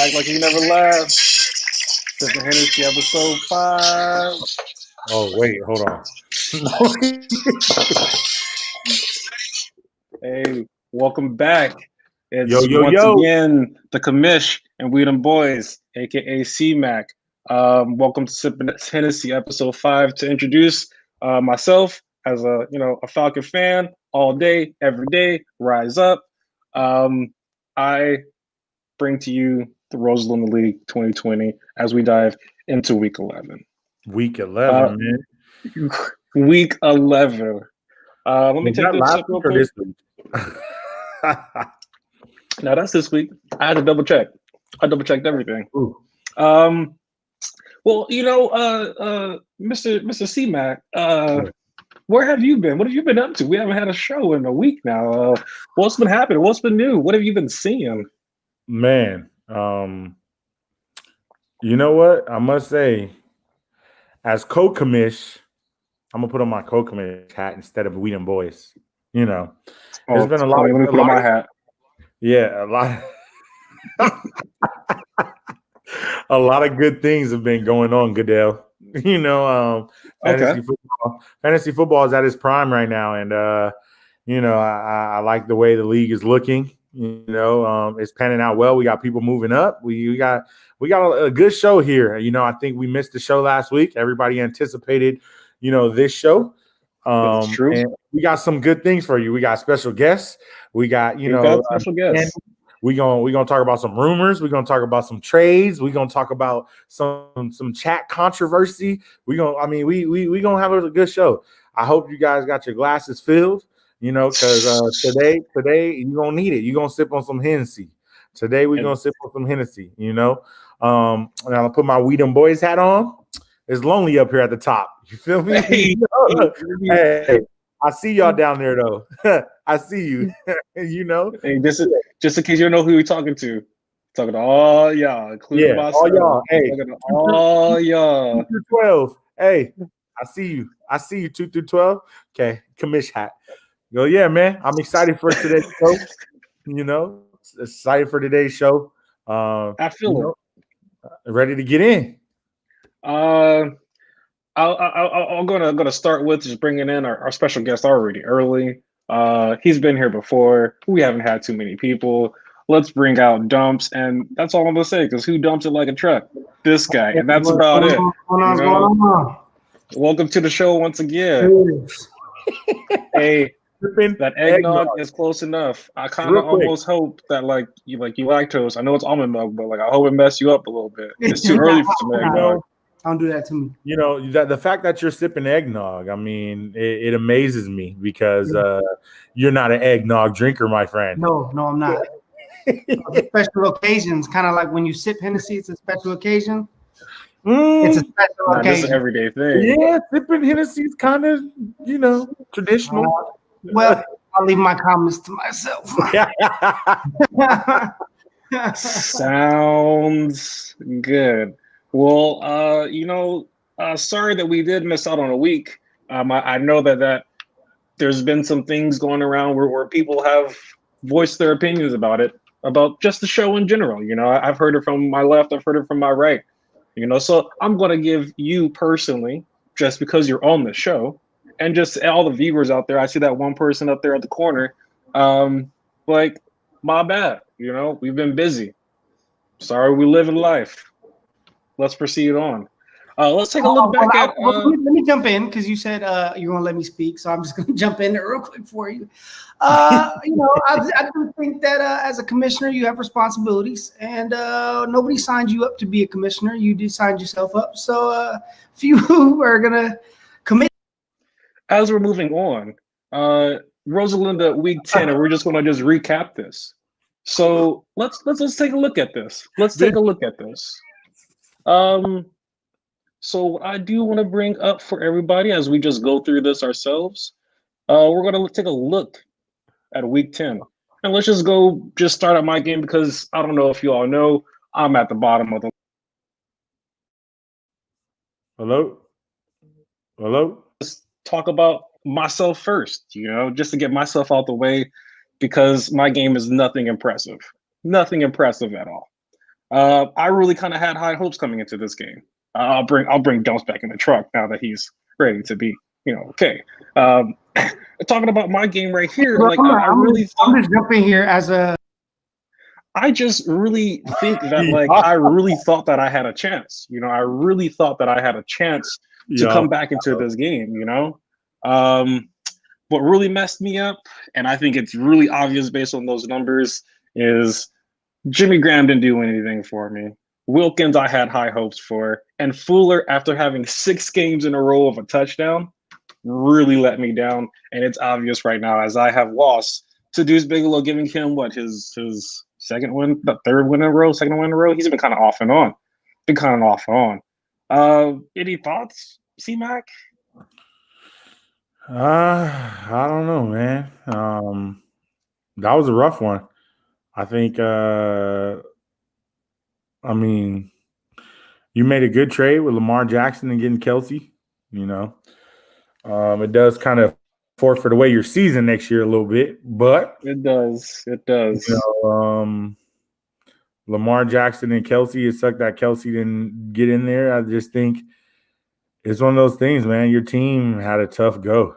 back like he never left. Sippin Hennessey, episode 5. Oh, wait, hold on. Hey, welcome back. It's Yo. again the commish and we them boys, aka C-Mac. Welcome to Sippin Hennessey, episode 5. To introduce myself as a Falcon fan, all day, every day, rise up. I bring to you the Rosalind League 2020 as we dive into week 11. Week 11, man. Week 11. Let me take this last real week or quick. this week? No, that's this week. I had to double check. I double checked everything. Ooh. Well, Mr. C-Mac, where have you been? What have you been up to? We haven't had a show in a week now. What's been happening? What's been new? What have you been seeing? Man, you know what? I must say, as co-commish, I'm gonna put on my co-commish hat instead of We Them Boys. You know, there's been a lot. Let me put on my hat. Yeah, a lot. A lot of good things have been going on, Goodell. Fantasy football is at its prime right now, and I like the way the league is looking. It's panning out well. We got people moving up. We got a good show here. I think we missed the show last week. Everybody anticipated, this show. That's true. And we got some good things for you. We got special guests. We got special guests. We're gonna talk about some rumors. We're gonna talk about some trades. We're gonna talk about some chat controversy. We gonna have a good show. I hope you guys got your glasses filled. Because today you're gonna need it. You're gonna sip on some Hennessy. Today we're gonna sip on some Hennessy. And I'll put my We Them Boys hat on. It's lonely up here at the top. You feel me? Hey, I see y'all down there though. I see you. Hey, just in case you don't know who we're talking to. Talking to all y'all, including myself. All y'all. Hey, talking to all y'all. 2 through 12. Hey, I see you. 2 through 12. Okay, commish hat. Yeah, man. I'm excited for today's show. Excited for today's show. I feel it. Ready to get in. I'm gonna start with just bringing in our special guest already early. He's been here before. We haven't had too many people. Let's bring out Dumps, and that's all I'm gonna say. Because who dumps it like a truck? This guy, and that's about it. Welcome to the show once again. Hey. That eggnog is close enough. I kind of almost hope that you lactose. I know it's almond milk, but I hope it mess you up a little bit. It's too early for some eggnog. Don't do that to me. The fact that you're sipping eggnog, I mean, it amazes me because you're not an eggnog drinker, my friend. No, I'm not. Special occasions, kind of like when you sip Hennessy, it's a special occasion. It's a special occasion. It's an everyday thing. Yeah, sipping Hennessy is kind of, traditional. Well, I'll leave my comments to myself. Sounds good. Well, sorry that we did miss out on a week. I know that there's been some things going around where people have voiced their opinions about just the show in general. I've heard it from my left, I've heard it from my right. So I'm going to give you personally, just because you're on the show, and just all the viewers out there, I see that one person up there at the corner. My bad. We've been busy. Sorry, we live in life. Let's proceed on. Let's take a look back at. Let me jump in because you said you're going to let me speak, so I'm just going to jump in there real quick for you. I do think that as a commissioner, you have responsibilities, and nobody signed you up to be a commissioner. You did sign yourself up. So if you are going to commit. As we're moving on, Rosalinda, week 10, and we're just going to just recap this. So let's take a look at this. So what I do want to bring up for everybody as we just go through this ourselves, we're going to take a look at week 10. And let's just start at my game because I don't know if you all know, I'm at the bottom of the. Hello? Let's talk about myself first, just to get myself out the way because my game is nothing impressive at all. I really kind of had high hopes coming into this game. I'll bring Dumps back in the truck now that he's ready to be, okay. Um, talking about my game right here, Bro, like I really I'm thought. just jumping here as a. I just really think that like I really thought that I had a chance. I really thought that I had a chance to Yeah. come back into this game. What really messed me up, and I think it's really obvious based on those numbers, is Jimmy Graham didn't do anything for me. Wilkins, I had high hopes for, and Fuller, after having 6 games in a row of a touchdown, really let me down. And it's obvious right now as I have lost to Deuce Bigelow, giving him his second win, the third win in a row, second win in a row. He's been kind of off and on. Any thoughts, C-Mac? I don't know, man. That was a rough one. I think you made a good trade with Lamar Jackson and getting Kelsey. It does kind of forfeit away your season next year a little bit, but It does. Lamar Jackson and Kelsey, it sucked that Kelsey didn't get in there. I just think it's one of those things, man. Your team had a tough go.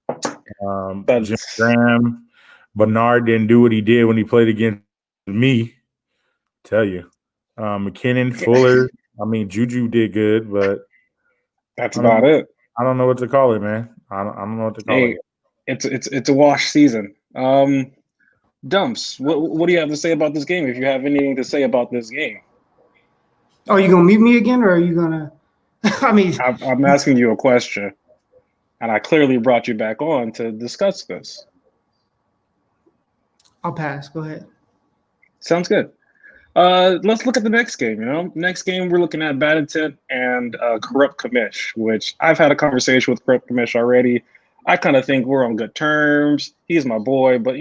Jim Graham, Bernard didn't do what he did when he played against me. Tell you, McKinnon, Fuller. Juju did good, but that's about it. I don't know what to call it, man. I don't know what to call it. It's a wash season. Dumps, what do you have to say about this game? If you have anything to say about this game. Oh, you gonna mute me again, or are you gonna? I'm asking you a question, and I clearly brought you back on to discuss this. I'll pass. Go ahead. Sounds good. Let's look at the next game. Next game we're looking at Bad Intent and Corrupt Commish, which I've had a conversation with Corrupt Commish already. I kind of think we're on good terms. He's my boy, but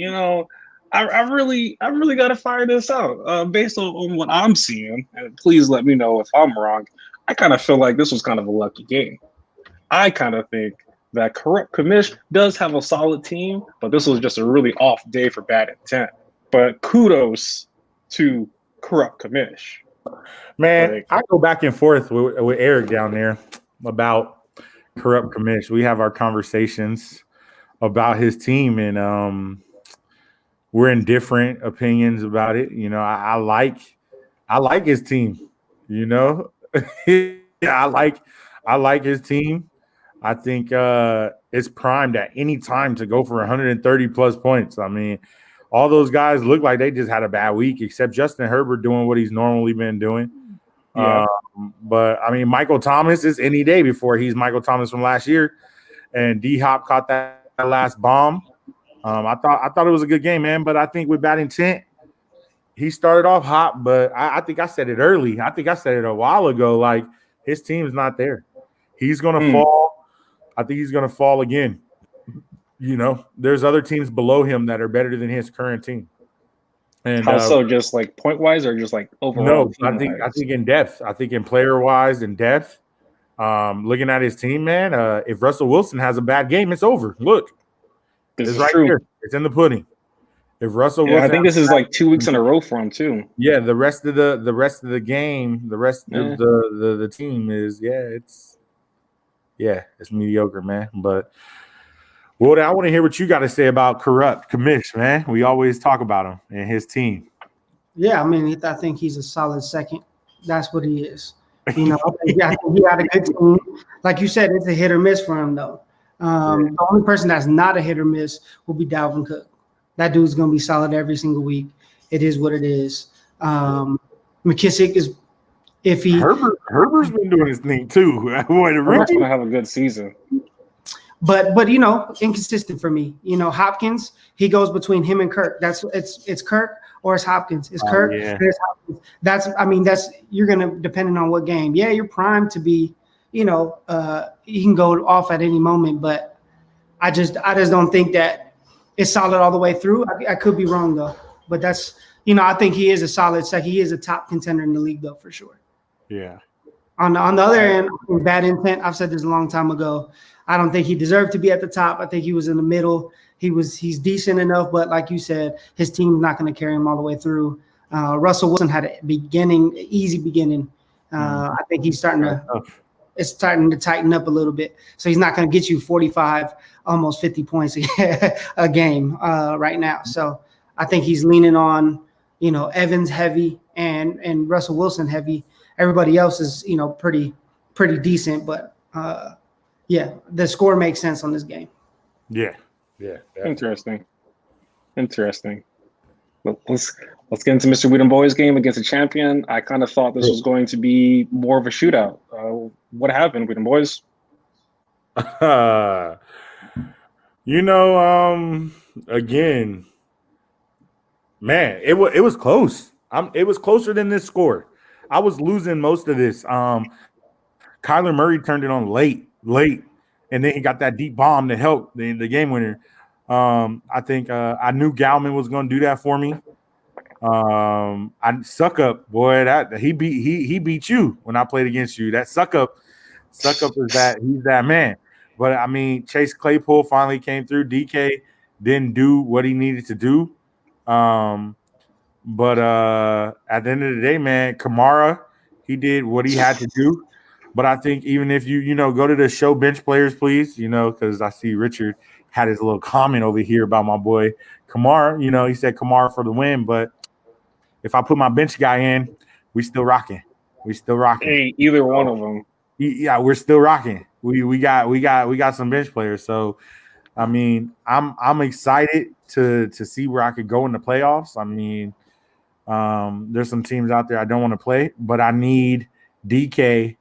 I really got to fire this out based on what I'm seeing. And please let me know if I'm wrong. I kind of feel like this was kind of a lucky game. I kind of think that Corrupt Commish does have a solid team, but this was just a really off day for Bad Intent. But kudos to Corrupt Commish. Man, I go back and forth with Eric down there about Corrupt Commish. We have our conversations about his team, and we're in different opinions about it. I like his team. I like his team. I think it's primed at any time to go for 130 plus points. All those guys look like they just had a bad week, except Justin Herbert doing what he's normally been doing. Yeah. But Michael Thomas is any day before he's Michael Thomas from last year, and D-Hop caught that last bomb. I thought it was a good game, man. But I think with Bad Intent, he started off hot, but I think I said it early. I think I said it a while ago. Like, his team's not there. He's gonna fall. I think he's gonna fall again. There's other teams below him that are better than his current team. And how so? Just like point wise, or just like overall? No, I think in depth. I think in player wise and depth. Looking at his team, man. If Russell Wilson has a bad game, it's over. Look, it's right here. It's in the pudding. If Russell Wilson, I think this is like 2 weeks in a row for him too. Yeah, the rest of the game, the rest of the team is it's mediocre, man. But Woody, I want to hear what you got to say about Corrupt Commish, man. We always talk about him and his team. Yeah, I think he's a solid second. That's what he is. I think he had a good team. Like you said, it's a hit or miss for him, though. The only person that's not a hit or miss will be Dalvin Cook. That dude's going to be solid every single week. It is what it is. McKissick is iffy. Herbert's been doing his thing too. Herbert's going to have a good season. But inconsistent for me. Hopkins, he goes between him and Kirk. It's Kirk or it's Hopkins. It's Kirk or it's Hopkins. That's you're gonna, depending on what game. Yeah, you're primed to be, you can go off at any moment, but I just don't think that it's solid all the way through. I could be wrong though. But that's I think he is a solid second. He is a top contender in the league though, for sure. Yeah. On the other end, Bad Intent, I've said this a long time ago. I don't think he deserved to be at the top. I think he was in the middle. He's decent enough, but like you said, his team's not going to carry him all the way through. Russell Wilson had a easy beginning. I think he's it's starting to tighten up a little bit. So he's not going to get you 45, almost 50 points a game right now. So I think he's leaning on, Evans heavy and Russell Wilson heavy. Everybody else is, pretty decent. But yeah, the score makes sense on this game. Yeah. Definitely. Interesting. Well, let's get into Mr. Weedham Boys game against the champion. I kind of thought this was going to be more of a shootout. What happened, Weedham Boys? Again, man, it was close. It was closer than this score. I was losing most of this. Kyler Murray turned it on late, and then he got that deep bomb to help the game winner. I think I knew Gallman was going to do that for me. I suck up, boy. That he beat you when I played against you. That suck up is that he's that man. But I mean, Chase Claypool finally came through. DK didn't do what he needed to do. But at the end of the day, man, Kamara, he did what he had to do. But I think even if you go to the show bench players, please, because I see Richard had his little comment over here about my boy Kamara. He said Kamara for the win. But if I put my bench guy in, we still rocking. Hey, either one of them. Yeah, we're still rocking. We got some bench players. So, I mean, I'm excited to see where I could go in the playoffs. I mean, there's some teams out there I don't want to play, but I need DK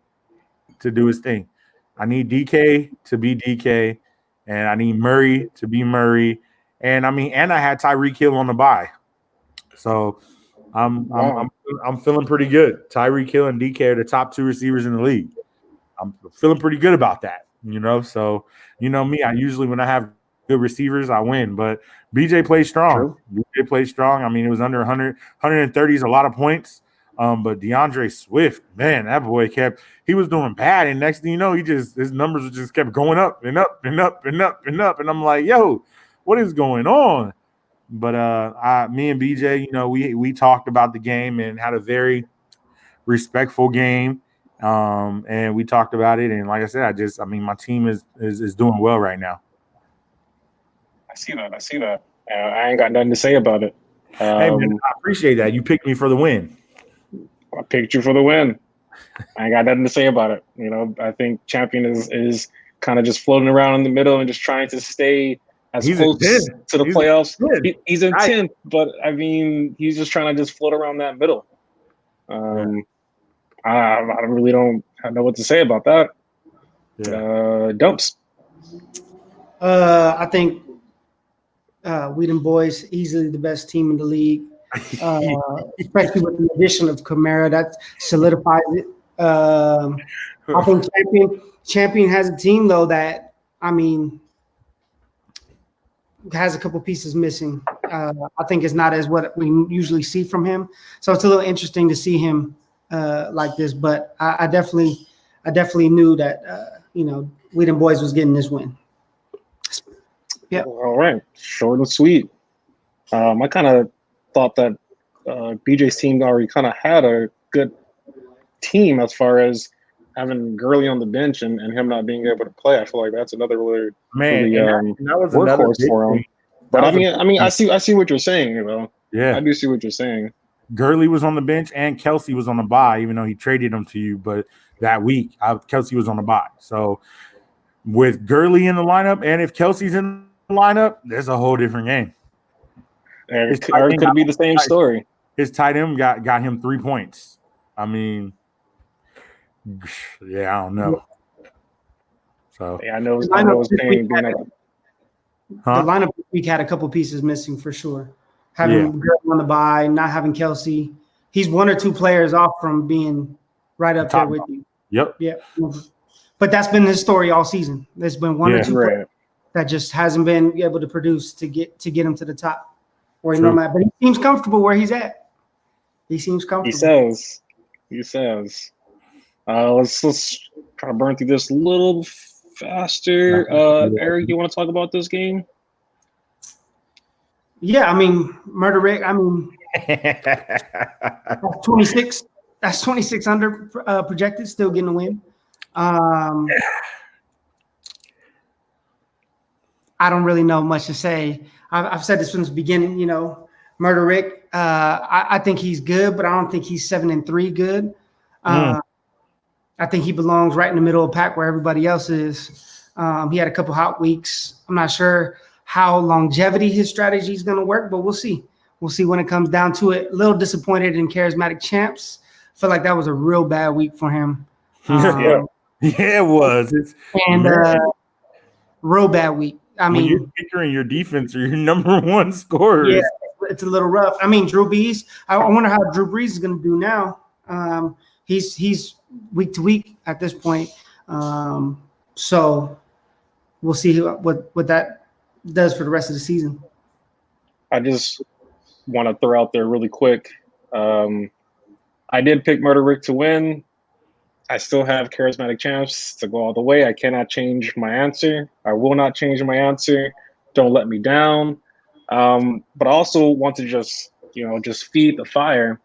to do his thing. I need DK to be DK, and I need Murray to be Murray. And I had Tyreek Hill on the bye. So I'm feeling pretty good. Tyreek Hill and DK are the top 2 receivers in the league. I'm feeling pretty good about that, So, me, I usually when I have good receivers, I win. But BJ plays strong. BJ plays strong. I mean, it was under 100, 130 is a lot of points. But DeAndre Swift, man, that boy he was doing bad. And next thing you know, his numbers just kept going up and up and up and up and up. And I'm like, yo, what is going on? But me and BJ, we talked about the game and had a very respectful game. And we talked about it. And like I said, my team is doing well right now. I see that. I ain't got nothing to say about it. Hey, man, I appreciate that. You picked me for the win. I picked you for the win. I ain't got nothing to say about it. I think champion is kind of just floating around in the middle and just trying to stay as close to the playoffs. He's in 10th, but I mean, he's just trying to just float around that middle. I really don't know what to say about that. Dumps. I think Weedham Boys easily the best team in the league. Especially with the addition of Kamara, that solidifies it. I think Champion has a team though that has a couple pieces missing. I think it's not as what we usually see from him, so it's a little interesting to see him like this. But I definitely knew that Weedham Boys was getting this win. Yeah. All right, short and sweet. I kind of thought that BJ's team already kind of had a good team as far as having Gurley on the bench and him not being able to play. I feel like that's another really that was workhorse for him. But I see what you're saying. Yeah, I do see what you're saying. Gurley was on the bench and Kelsey was on the bye, even though he traded him to you. But that week, Kelsey was on the bye. So with Gurley in the lineup, and if Kelsey's in the lineup, there's a whole different game. It could be the same story. His tight end got him 3 points. I mean, yeah, I don't know. So I know it's pain. The lineup this week had a couple pieces missing for sure. Having Gurley on the bye, not having Kelsey, he's 1 or 2 players off from being right up there with you. Yep. Yeah. But that's been his story all season. There's been 1 or 2 players that just hasn't been able to produce to get him to the top. Where but he seems comfortable where he's at. He seems comfortable. He says. Let's try to burn through this a little faster. Eric, you want to talk about this game? Yeah, Murder Rick. That's 26. That's 26 under projected, still getting a win. I don't really know much to say. I've said this from the beginning, you know, Murder Rick. I think he's good, but I don't think he's 7-3 good. I think he belongs right in the middle of the pack where everybody else is. He had a couple hot weeks. I'm not sure how longevity his strategy is going to work, but we'll see. We'll see when it comes down to it. A little disappointed in Charismatic Champs. Feel like that was a real bad week for him. Yeah, it was. Real bad week. I mean, your kicker and your defense are your number one scorers. Yeah, it's a little rough. I mean, Drew Brees. I wonder how Drew Brees is going to do now. He's week to week at this point. So we'll see what that does for the rest of the season. I just want to throw out there really quick. I did pick Murder Rick to win. I still have Charismatic Champs to go all the way. I cannot change my answer. I will not change my answer. Don't let me down. But I also want to just feed the fire.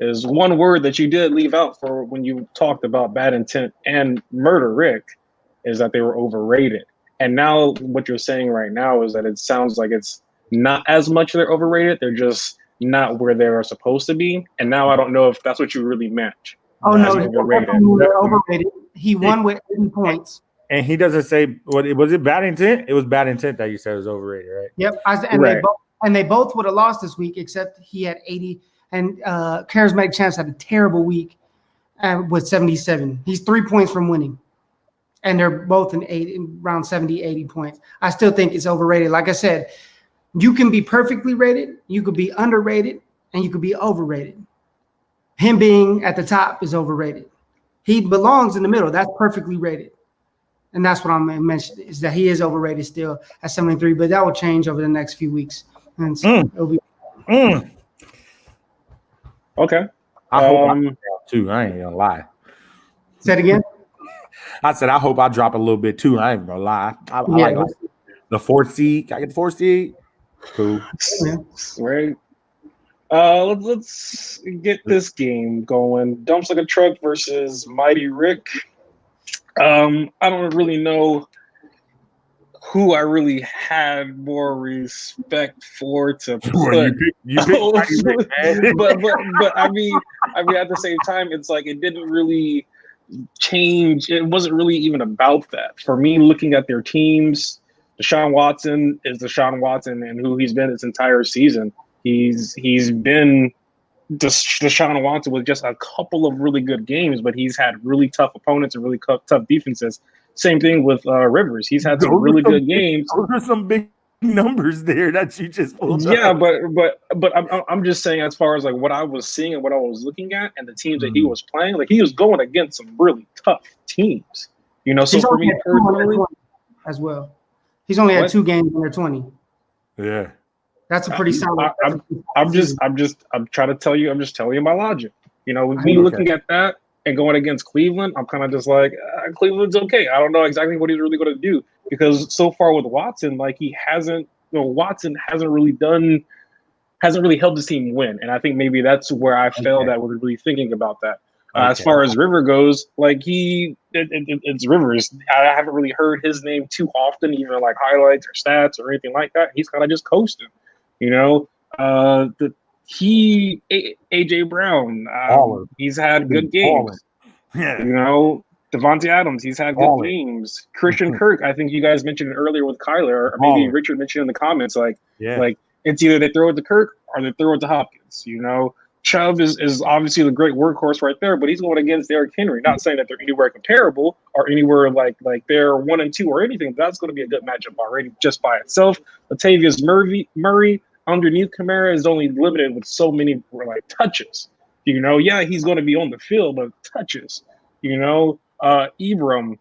Is one word that you did leave out for when you talked about Bad Intent and Murder Rick is that they were overrated. And now what you're saying right now is that it sounds like it's not as much they're overrated. They're just not where they're supposed to be. And now I don't know if that's what you really meant. Oh, no, overrated. He won with 80 points. And he doesn't say, was it Bad Intent? It was Bad Intent that you said was overrated, right? Yep. They both would have lost this week, except he had 80. And Charismatic Champs had a terrible week with 77. He's 3 points from winning. And they're both in around 70, 80 points. I still think it's overrated. Like I said, you can be perfectly rated, you could be underrated, and you could be overrated. Him being at the top is overrated. He belongs in the middle. That's perfectly rated. And that's what I'm mentioning, is that he is overrated still at 73, but that will change over the next few weeks. And so it'll be okay. I hope I drop too. I ain't gonna lie. Say it again. I said I hope I drop a little bit too. I ain't gonna lie. I like the 4th seed. Can I get the 4th seed? Cool. Yeah. Right. Let's get this game going. Dumps Like a Truck versus Mighty Rick. I don't really know who I really had more respect for to put. You picked but I mean at the same time, it's like it didn't really change. It wasn't really even about that. For me, looking at their teams, Deshaun Watson is Deshaun Watson and who he's been this entire season. He's been Deshaun Watson with just a couple of really good games, but he's had really tough opponents and really tough defenses. Same thing with Rivers. He's had some really good games. Those are some big numbers there that you just pulled up. Yeah, but I'm just saying, as far as like what I was seeing and what I was looking at and the teams that he was playing, like he was going against some really tough teams. You know, so He's for me personally, as well, he's only had 2 games under 20. Yeah. That's a pretty solid. I'm trying to tell you. I'm just telling you my logic. You know, with me looking at that and going against Cleveland, I'm kind of just like Cleveland's okay. I don't know exactly what he's really going to do because so far with Watson, like Watson hasn't really helped his team win, and I think maybe that's where I failed at with really thinking about that. As far as River goes, like it's Rivers. I haven't really heard his name too often, even like highlights or stats or anything like that. He's kind of just coasting. You know, AJ Brown, he's had good games. Yeah. You know, Devontae Adams, he's had good games. Christian Kirk, I think you guys mentioned it earlier with Kyler, or maybe Richard mentioned in the comments, like it's either they throw it to Kirk or they throw it to Hopkins. You know, Chubb is obviously the great workhorse right there, but he's going against Derrick Henry. Not saying that they're anywhere comparable or anywhere like they're 1 and 2 or anything. That's going to be a good matchup already just by itself. Latavius Murray underneath Kamara is only limited with so many like touches. You know, yeah, he's going to be on the field, but touches. You know, Ibram,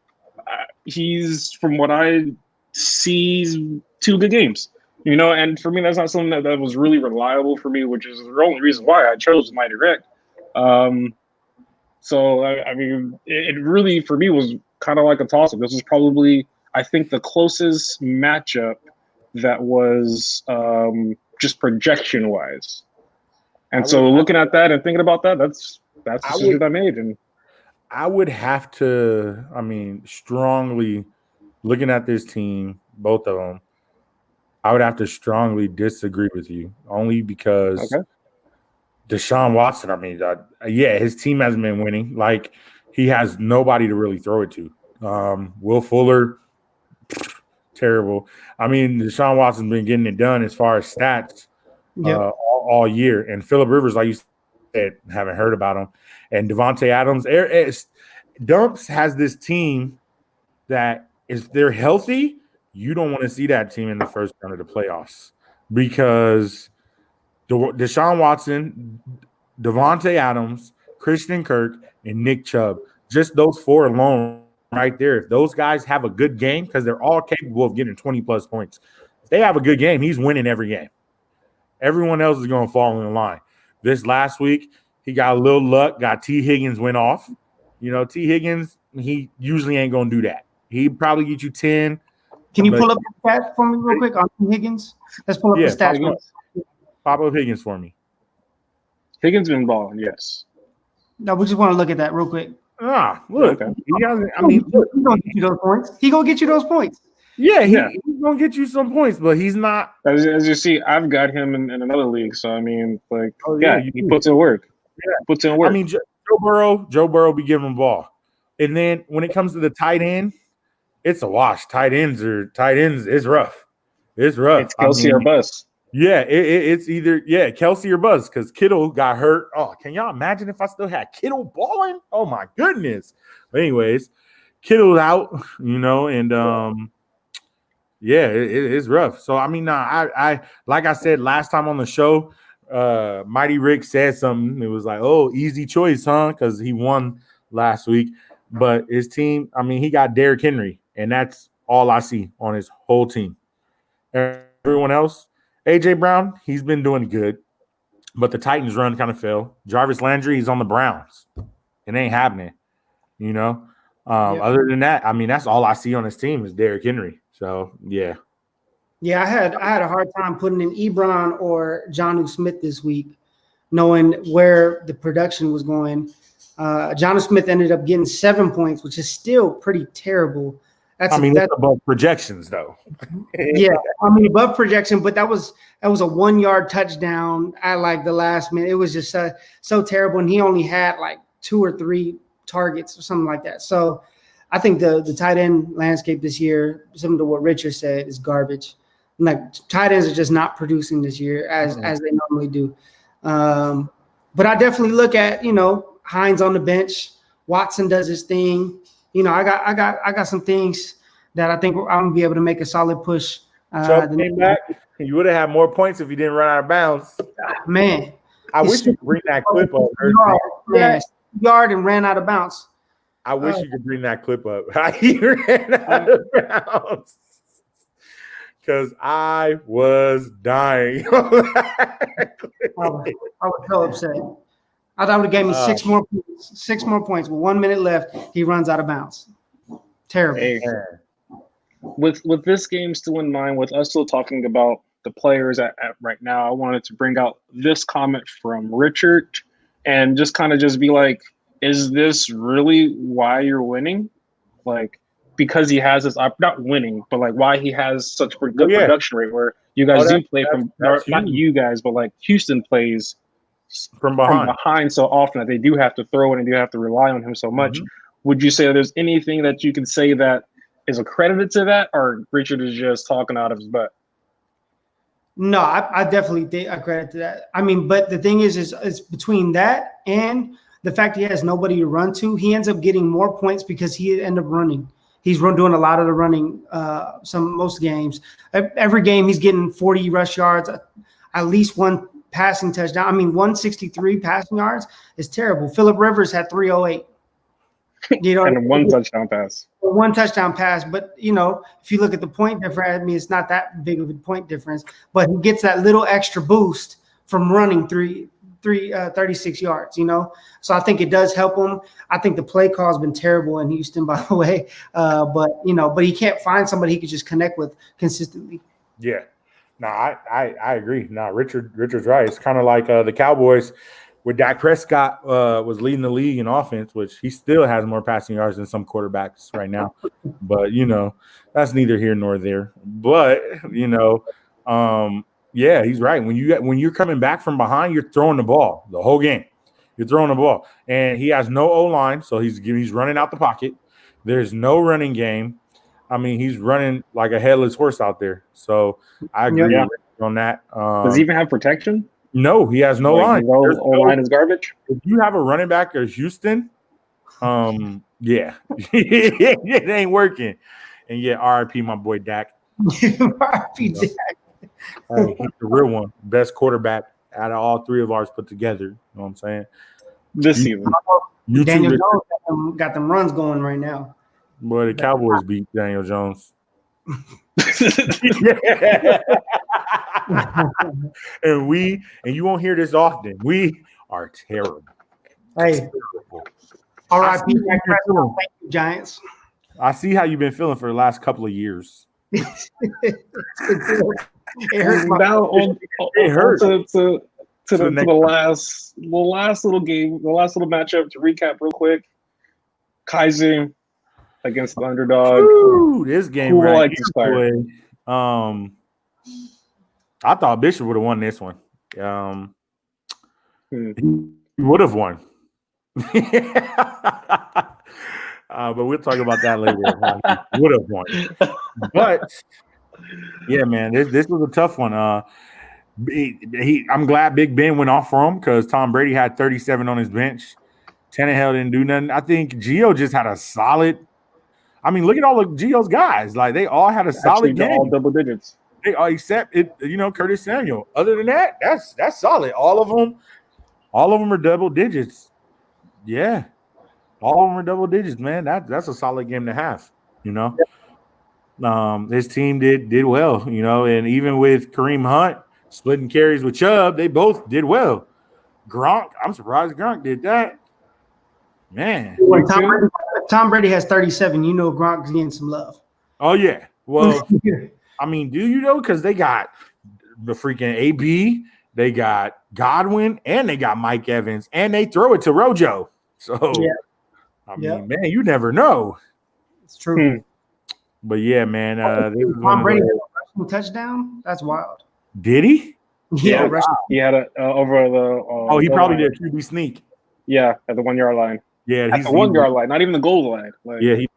he's from what I see 2 good games. You know, and for me, that's not something that was really reliable for me, which is the only reason why I chose Mighty Rick. So, I mean, it really, for me, was kind of like a toss-up. This was probably, I think, the closest matchup that was just projection-wise. And so looking at that and thinking about that, that's the decision I made. And I would have to, strongly looking at this team, both of them, I would have to strongly disagree with you, only because Deshaun Watson, his team hasn't been winning. Like, he has nobody to really throw it to. Will Fuller, terrible. Deshaun Watson's been getting it done as far as stats all year. And Phillip Rivers, like you said, haven't heard about him. And Devontae Adams, Dumps has this team that if they're healthy, you don't want to see that team in the first round of the playoffs because Deshaun Watson, Devontae Adams, Christian Kirk, and Nick Chubb, just those four alone right there. If those guys have a good game, because they're all capable of getting 20-plus points, if they have a good game, he's winning every game. Everyone else is going to fall in line. This last week, he got a little luck, got T. Higgins went off. T. Higgins, he usually ain't going to do that. He'd probably get you 10. Can you pull up the stats for me real quick on Higgins? Let's pull up the stats. Pop up Higgins for me. Higgins been balling, yes. No, we just want to look at that real quick. Look. Okay. He's gonna get you those points. He's gonna get you those points. Yeah, he's gonna get you some points, but he's not. As you see, I've got him in another league, so he puts in work. Yeah, puts in work. Joe Burrow be giving him ball, and then when it comes to the tight end, it's a wash. Tight ends. It's rough. It's rough. It's Kelsey or bust. Yeah, it's either Kelsey or buzz because Kittle got hurt. Oh, can y'all imagine if I still had Kittle balling? Oh my goodness. But anyways, Kittle's out, and it's rough. So I like I said last time on the show, Mighty Rick said something. It was like, oh, easy choice, huh? Because he won last week. But his team, he got Derrick Henry, and that's all I see on his whole team. Everyone else. AJ Brown, he's been doing good, but the Titans run kind of fell. Jarvis Landry, he's on the Browns. It ain't happening, Other than that, that's all I see on his team is Derrick Henry. So, yeah. Yeah, I had a hard time putting in Ebron or Jonnu Smith this week, knowing where the production was going. Jonnu Smith ended up getting 7 points, which is still pretty terrible. That's above projections, though. Yeah, above projection, but that was a 1 yard touchdown at like the last minute. It was just so terrible, and he only had like 2 or 3 targets or something like that. So I think the tight end landscape this year, similar to what Richard said, is garbage. Like tight ends are just not producing this year as they normally do. But I definitely look at Hines on the bench. Watson does his thing. I got some things that I think I'm gonna be able to make a solid push. Came back. You would have had more points if you didn't run out of bounds. Man, I wish you could bring that clip up. Yard and ran out of bounds. I wish you could bring that clip up. He ran out of bounds because I was dying. I was so upset. I thought it would have gave me 6 more points. 6 more points. With 1 minute left, he runs out of bounds. Terrible. Hey, with this game still in mind, with us still talking about the players at right now, I wanted to bring out this comment from Richard and just kind of just be like, is this really why you're winning? Like, because he has this, not winning, but like why he has such good production rate where you guys do play not you guys, but like Houston plays from behind so often that they do have to throw it and do have to rely on him so much. Mm-hmm. Would you say that there's anything that you can say that is accredited to that, or Richard is just talking out of his butt? No, I definitely think I credit to that. But the thing is it's between that and the fact he has nobody to run to. He ends up getting more points because he ended up running. He's doing a lot of the running most games. Every game he's getting 40 rush yards, at least one passing touchdown. 163 passing yards is terrible. Phillip Rivers had 308. And one touchdown pass. One touchdown pass, but if you look at the point difference, it's not that big of a point difference. But he gets that little extra boost from running 36 yards. So I think it does help him. I think the play call has been terrible in Houston, by the way. But he can't find somebody he could just connect with consistently. Yeah. No, I agree. No, Richard's right. It's kind of like the Cowboys where Dak Prescott was leading the league in offense, which he still has more passing yards than some quarterbacks right now. But that's neither here nor there. But yeah, he's right. When you're coming back from behind, you're throwing the ball the whole game. You're throwing the ball, and he has no O line, so he's running out the pocket. There's no running game. I mean, he's running like a headless horse out there. So I agree on that. Does he even have protection? No, he has no line. No line is garbage. If you have a running back or Houston, yeah, it ain't working. And yeah, RIP my boy Dak. RIP Dak. He's the real one, best quarterback out of all three of ours put together. You know what I'm saying? This season, Daniel Jones got them runs going right now. Boy, the Cowboys beat Daniel Jones. and you won't hear this often. We are terrible. Hey, R.I.P. Thank you, Giants. I see how you've been feeling for the last couple of years. It hurts. It hurts. To the last little game, the last little matchup. To recap real quick, Kaiser against the underdog. Ooh, this game right here, I thought Bishop would have won this one. He would have won. But we'll talk about that later. He would have won. But yeah, man, this was a tough one. I'm glad Big Ben went off for him because Tom Brady had 37 on his bench. Tannehill didn't do nothing. I think Gio just had a solid. I mean, look at all of Gio's guys. Like they all had a solid game. All double digits. They are except Curtis Samuel. Other than that, that's solid. All of them are double digits. Yeah. All of them are double digits, man. That's a solid game to have, His team did well, and even with Kareem Hunt splitting carries with Chubb, they both did well. Gronk, I'm surprised Gronk did that. Man. When Tom Brady has 37, Gronk's getting some love. Oh, yeah. Well, I mean, do you know? Because they got the freaking AB, they got Godwin, and they got Mike Evans, and they throw it to Rojo. So, yeah. I mean, man, you never know. It's true. But yeah, man. Tom Brady had a rushing touchdown? That's wild. Did he? Yeah. He had it over the. He probably did a QB sneak. Yeah, at the 1 yard line. Yeah, at the 1 yard line, not even the goal line. Yeah, he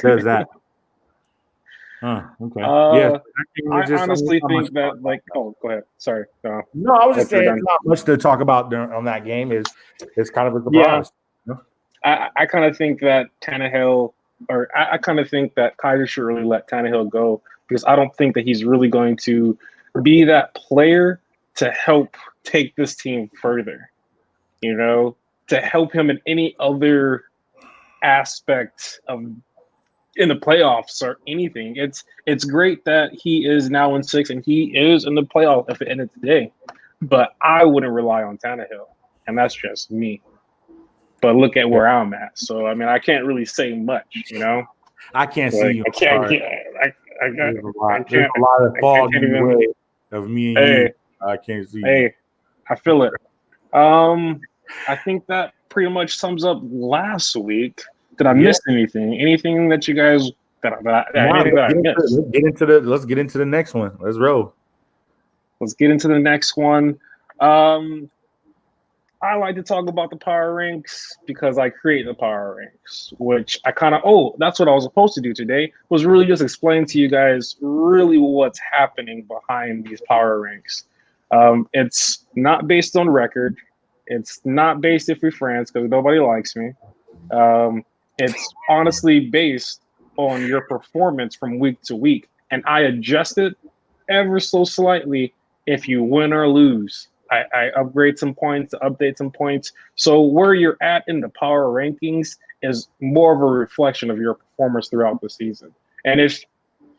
does that. Okay. I honestly think that, go ahead. Sorry. No, I was just saying, not much to talk about on that game. It's kind of a surprise. Yeah. I kind of think that Tannehill, or I kind of think that Kaiser should really let Tannehill go because I don't think that he's really going to be that player to help take this team further, to help him in any other aspect of in the playoffs or anything. It's great that he is now in 6 and he is in the playoff at the end of the day, but I wouldn't rely on Tannehill, and that's just me. But look at where I'm at. So, I mean, I can't really say much, I can't see you. I can't. There's a lot of fog in the way of me and you. I can't see you. Hey, I feel it. I think that pretty much sums up last week. Did I miss anything? Anything that you guys Let's get into the next one. Let's roll. Let's get into the next one. I like to talk about the power ranks because I create the power ranks, which I that's what I was supposed to do today, was really just explain to you guys really what's happening behind these power ranks. It's not based on record. It's not based if we're friends because nobody likes me. It's honestly based on your performance from week to week. And I adjust it ever so slightly if you win or lose. I upgrade some points, update some points. So where you're at in the power rankings is more of a reflection of your performance throughout the season. And if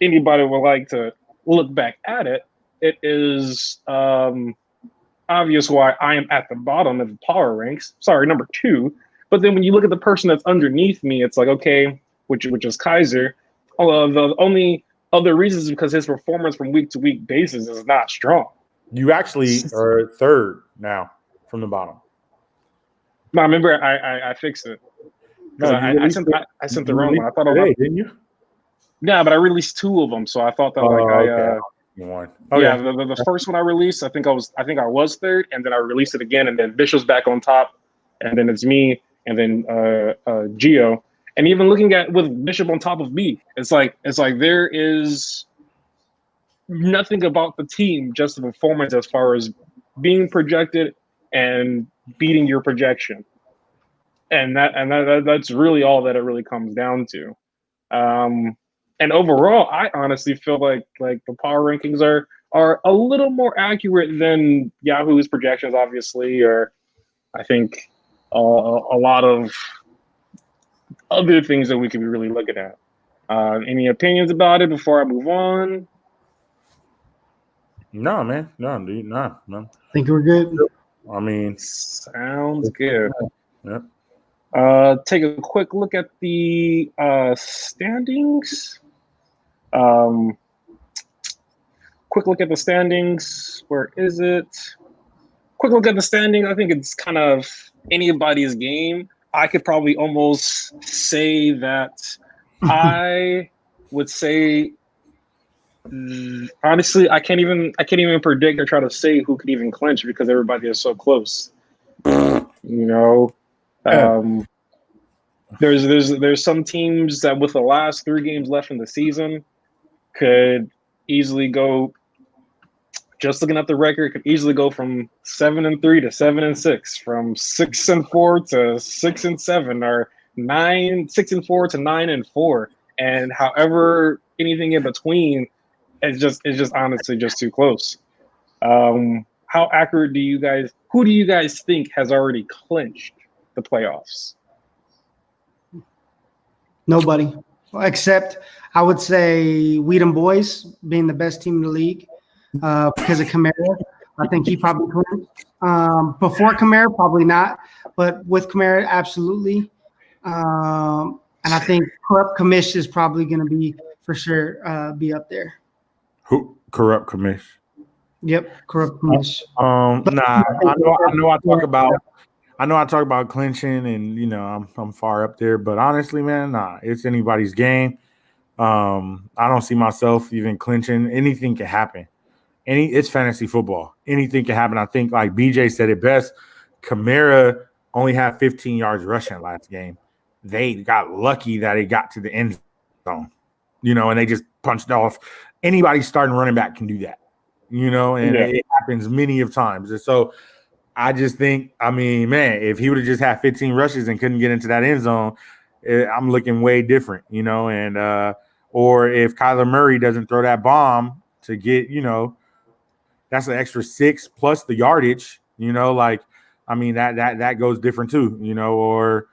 anybody would like to look back at it, it is obvious why I am at the bottom of the power ranks. Sorry, number 2. But then when you look at the person that's underneath me, it's like, okay, which is Kaiser. The only other reasons because his performance from week to week basis is not strong. You actually are third now from the bottom. No, I remember I fixed it because No, I sent the wrong one. I thought today, about didn't you? yeah, but I released 2 of them, so I thought that Okay. One. Okay. yeah, the first one I released, I think I was third, and then I released it again, and then Bishop's back on top, and then it's me, and then Gio, and even looking at with Bishop on top of me, it's like there is nothing about the team, just the performance as far as being projected and beating your projection, and that's really all that it really comes down to. And overall, I honestly feel like the power rankings are a little more accurate than Yahoo's projections, obviously, or I think a lot of other things that we could be really looking at. Any opinions about it before I move on? No, man. No, dude. No. I think we're good. I mean, Sounds good. Yep. Take a quick look at the standings. Quick look at the standings. Where is it? Quick look at the standings. I think it's kind of anybody's game. I could probably almost say that I would say honestly, I can't even predict or try to say who could even clinch because everybody is so close. You know, there's some teams that with the last 3 games left in the season could easily go. Just looking at the record, could easily go from 7-3 to 7-6, from 6-4 to 6-7, or 6-4 to 9-4, and however anything in between, it's just honestly just too close. How accurate do you guys? Who do you guys think has already clinched the playoffs? Nobody, except I would say Weedham Boys being the best team in the league because of Kamara. I think he probably clinched. Before Kamara, probably not, but with Kamara, absolutely. And I think Corrupt Commish is probably going to be for sure be up there. Who Corrupt Commish? Yep, Corrupt Commish. Nah, I know I talk about clinching, and you know I'm far up there, but honestly, man, nah, it's anybody's game. I don't see myself even clinching. Anything can happen. It's fantasy football. Anything can happen. I think like BJ said it best. Kamara only had 15 yards rushing last game. They got lucky that it got to the end zone, you know, and they just punched off. Anybody starting running back can do that, you know, and it happens many of times. And so I just think, I mean, man, if he would have just had 15 rushes and couldn't get into that end zone, I'm looking way different, you know, and or if Kyler Murray doesn't throw that bomb to get, you know, that's an extra 6 plus the yardage, you know, like, I mean, that goes different too, you know, or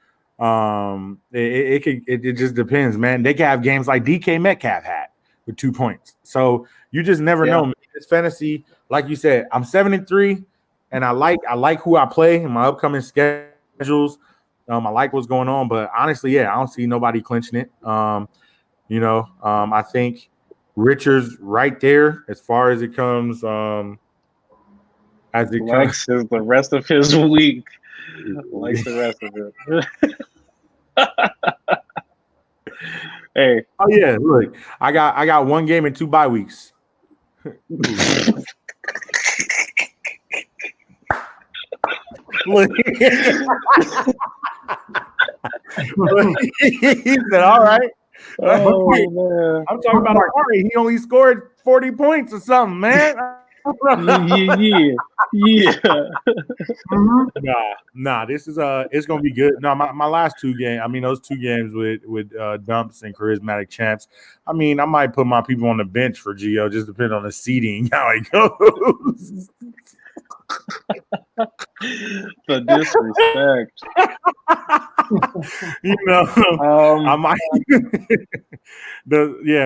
it just depends, man. They can have games like DK Metcalf had with 2 points. So you just never know, man. It's fantasy. Like you said, I'm 7-3 and I like who I play in my upcoming schedules. I like what's going on, but honestly, I don't see nobody clinching it. You know, I think Richards right there as far as it comes. As it likes the rest of his week. Likes the rest of it. Hey. Oh yeah, look, I got 1 game and 2 bye weeks. He said, "All right." Oh, man. I'm talking about Amari. He only scored 40 points or something, man. Yeah. Nah. This is it's gonna be good. No, my last 2 games. I mean, those 2 games with Dumps and Charismatic Champs. I mean, I might put my people on the bench for Geo, just depending on the seeding how it goes. The disrespect. You know, I might.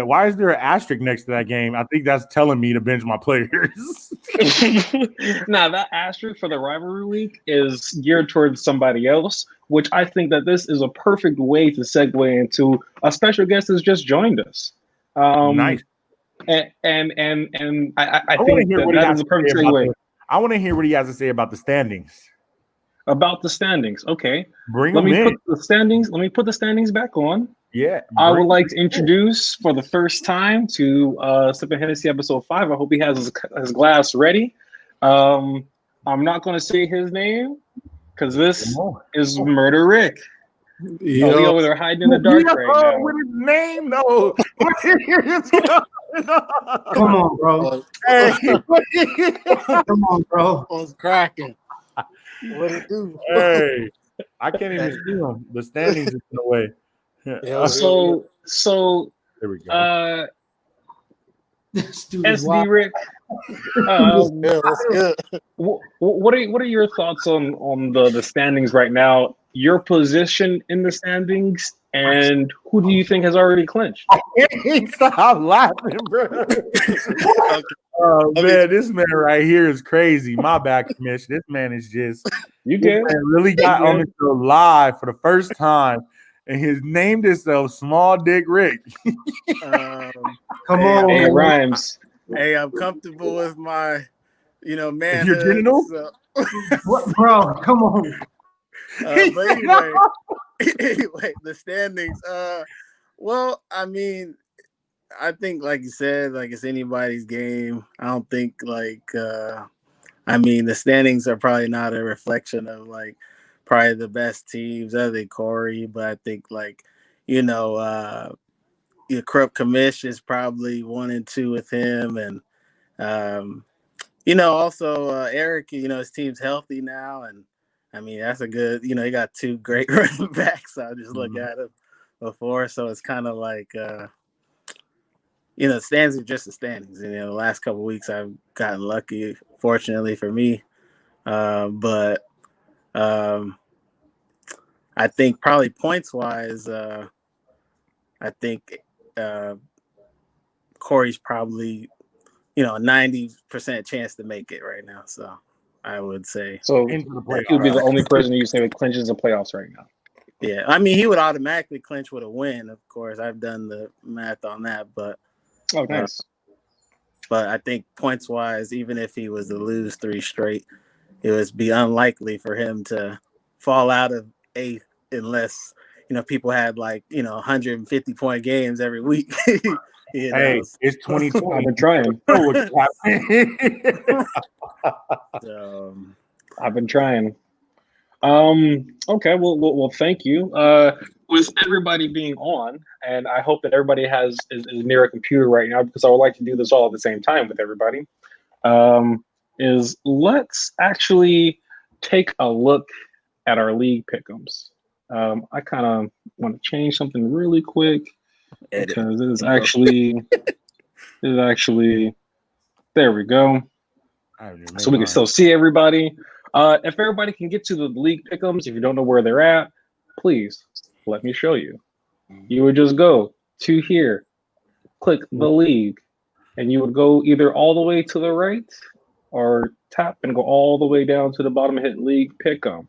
Why is there an asterisk next to that game? I think that's telling me to bench my players. Now that asterisk for the rivalry week is geared towards somebody else, which I think that this is a perfect way to segue into a special guest that's just joined us. Nice. And I want to think hear that what he that has is a to perfect say about segue. I want to hear what he has to say about the standings. About the standings. Okay. Bring Let him me in. put the standings. Let me put the standings back on. Yeah. I would bring like to him in. introduce for the first time to Sippin Hennessey episode 5. I hope he has his glass ready. I'm not going to say his name because this is Murder Rick. Oh, he Yo, over there hiding in the dark right now. With his name, though. Come on, bro. Hey. Come on, bro. what's cracking? What it do? Hey, I can't even see him. The standings is in the way. Yo, So there we go. This dude is SD wild. Rick, what's good? what are your thoughts on the standings right now? Your position in the standings, and who do you think has already clinched? Stop laughing, bro. Oh man, this man right here is crazy. My bad, Commish. This man is just You this did. man really got on the show live for the first time, and his named himself Small Dick Rick. Come Hey, on, Hey, it man. rhymes. Hey, I'm comfortable with my, manhood. Your genitals? So, What, bro? Come on. but anyway, the standings. Well, I mean, I think, like you said, like it's anybody's game. I don't think the standings are probably not a reflection of like probably the best teams other than Corey, but I think your Corrupt Commish is probably 1 and 2 with him, and also Eric, his team's healthy now, and I mean that's a good, he got 2 great running backs. I just look at him before, so it's kind of like standings are just the standings. And the last couple of weeks I've gotten lucky, fortunately for me, but I think probably points wise, I think Corey's probably 90% chance to make it right now. So I would say So Into the he would be the playoffs. only person you say that clinches the playoffs right now. yeah. I mean, he would automatically clinch with a win. Of course, I've done the math on that, but Oh, nice. but I think points wise, even if he was to lose 3 straight, it would be unlikely for him to fall out of 8th unless people had 150-point games every week. Hey, it's 2020. I've been trying. So, I've been trying. Okay. Well. Thank you. With everybody being on, and I hope that everybody is near a computer right now because I would like to do this all at the same time with everybody. Is let's actually take a look at our league pick'ems. I kind of want to change something really quick because it is actually there we go. So we can still see everybody. If everybody can get to the league pick'ems, if you don't know where they're at, please let me show you. You would just go to here, click the league, and you would go either all the way to the right or tap and go all the way down to the bottom and hit league pick'em.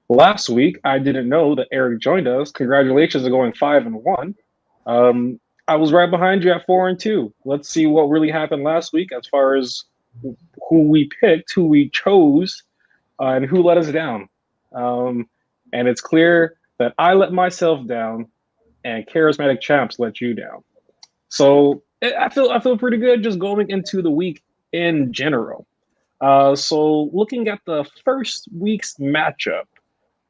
Last week, I didn't know that Eric joined us. Congratulations on going 5-1. I was right behind you at 4-2. Let's see what really happened last week as far as who we picked, who we chose, and who let us down. And it's clear that I let myself down, and Charismatic Champs let you down. So I feel pretty good just going into the week in general. So looking at the first week's matchup,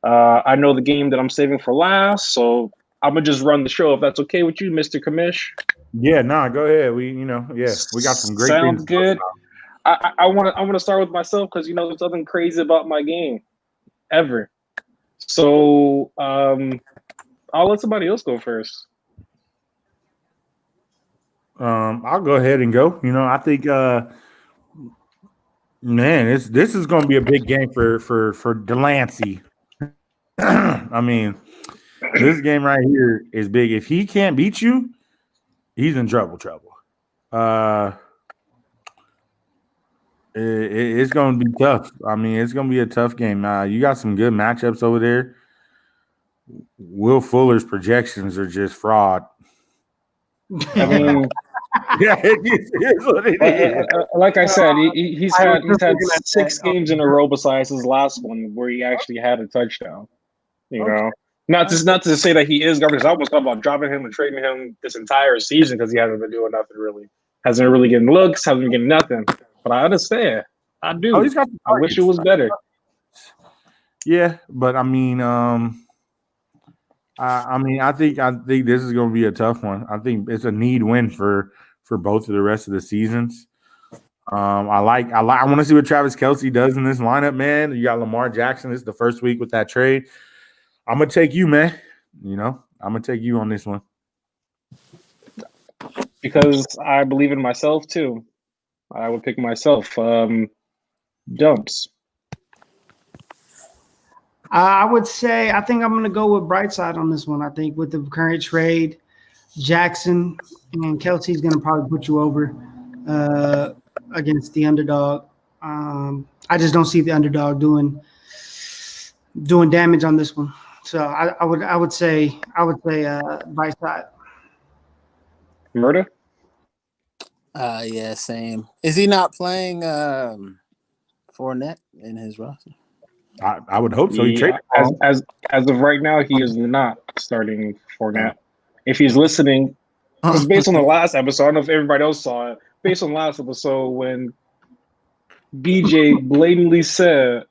I know the game that I'm saving for last, so I'm gonna just run the show if that's okay with you, Mr. Kamish. Yeah, go ahead. We got some great Sounds things. good. I want to start with myself because there's nothing crazy about my game ever. So I'll let somebody else go first. I'll go ahead and go. I think man, this is going to be a big game for Delancey. I mean, this game right here is big. If he can't beat you, he's in trouble. It's going to be tough. I mean, it's going to be a tough game. You got some good matchups over there. Will Fuller's projections are just fraud. I mean, Yeah, it is what it is. Like I said, he's I was had just looking at 6 that. games in a row besides his last one where he actually had a touchdown. You Okay. know, not to say that he is garbage. I almost thought about dropping him and trading him this entire season because he hasn't been doing nothing really. Hasn't been really getting looks. Hasn't been getting nothing. But I understand. I Oh, do. he's got the I wish it targets. was better. Yeah, but I mean, I think this is going to be a tough one. I think it's a need win for both of the rest of the seasons. I want to see what Travis Kelce does in this lineup, man. You got Lamar Jackson. This is the first week with that trade. I'm gonna take you, man. I'm gonna take you on this one Because I believe in myself too. I would pick myself. Dumps. I would say I think I'm going to go with Brightside on this one. I think with the current trade, Jackson and Kelsey's going to probably put you over against the underdog. I just don't see the underdog doing damage on this one. So I would say Brightside. Murder? Yeah, same. Is he not playing Fournette in his roster? I would hope so. He Yeah, traded as of right now, he is not starting Fournette. If he's listening, because based on the last episode, I don't know if everybody else saw it. Based on the last episode, when BJ blatantly said,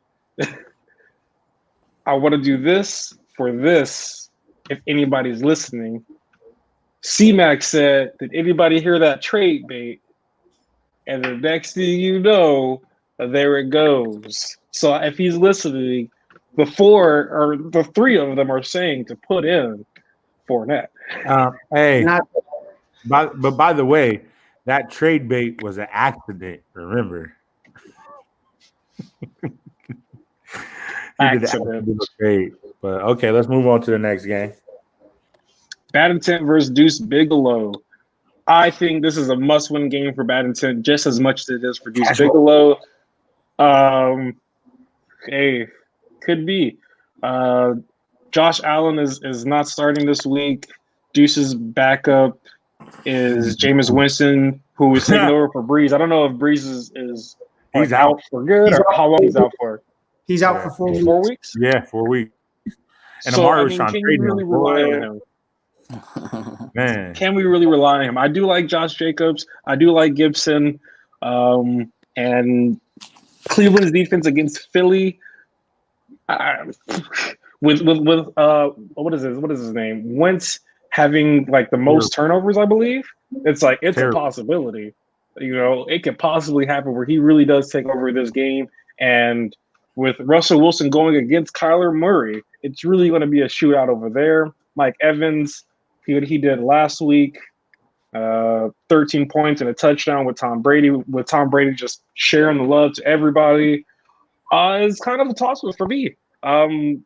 "I want to do this for this," if anybody's listening, C-Mac said, "Did anybody hear that trade bait?" And the next thing you know, there it goes. So if he's listening, the 4 or the 3 of them are saying to put in Fournette. Hey, Not, but by the way, that trade bait was an accident. Remember, he did the accident trade. But okay, let's move on to the next game. Bad Intent versus Deuce Bigelow. I think this is a must-win game for Bad Intent just as much as it is for Deuce Bigelow. Hey, could be. Josh Allen is not starting this week. Deuce's backup is Jameis Winston, who is taking over for Breeze. I don't know if Breeze is He's out for good or how long he's out for. he's out for 4 weeks. 4 weeks? Yeah, 4 weeks. And So, Amari I was mean, trying to can trade you really him. rely on him? Man, Can we really rely on him? I do like Josh Jacobs. I do like Gibson. And Cleveland's defense against Philly. With what is his name? Wentz having like the most turnovers, I believe. It's like it's a possibility. It could possibly happen where he really does take over this game. And with Russell Wilson going against Kyler Murray, it's really going to be a shootout over there. Mike Evans, he did last week, 13 points and a touchdown with Tom Brady. With Tom Brady just sharing the love to everybody, it's kind of a toss-up for me.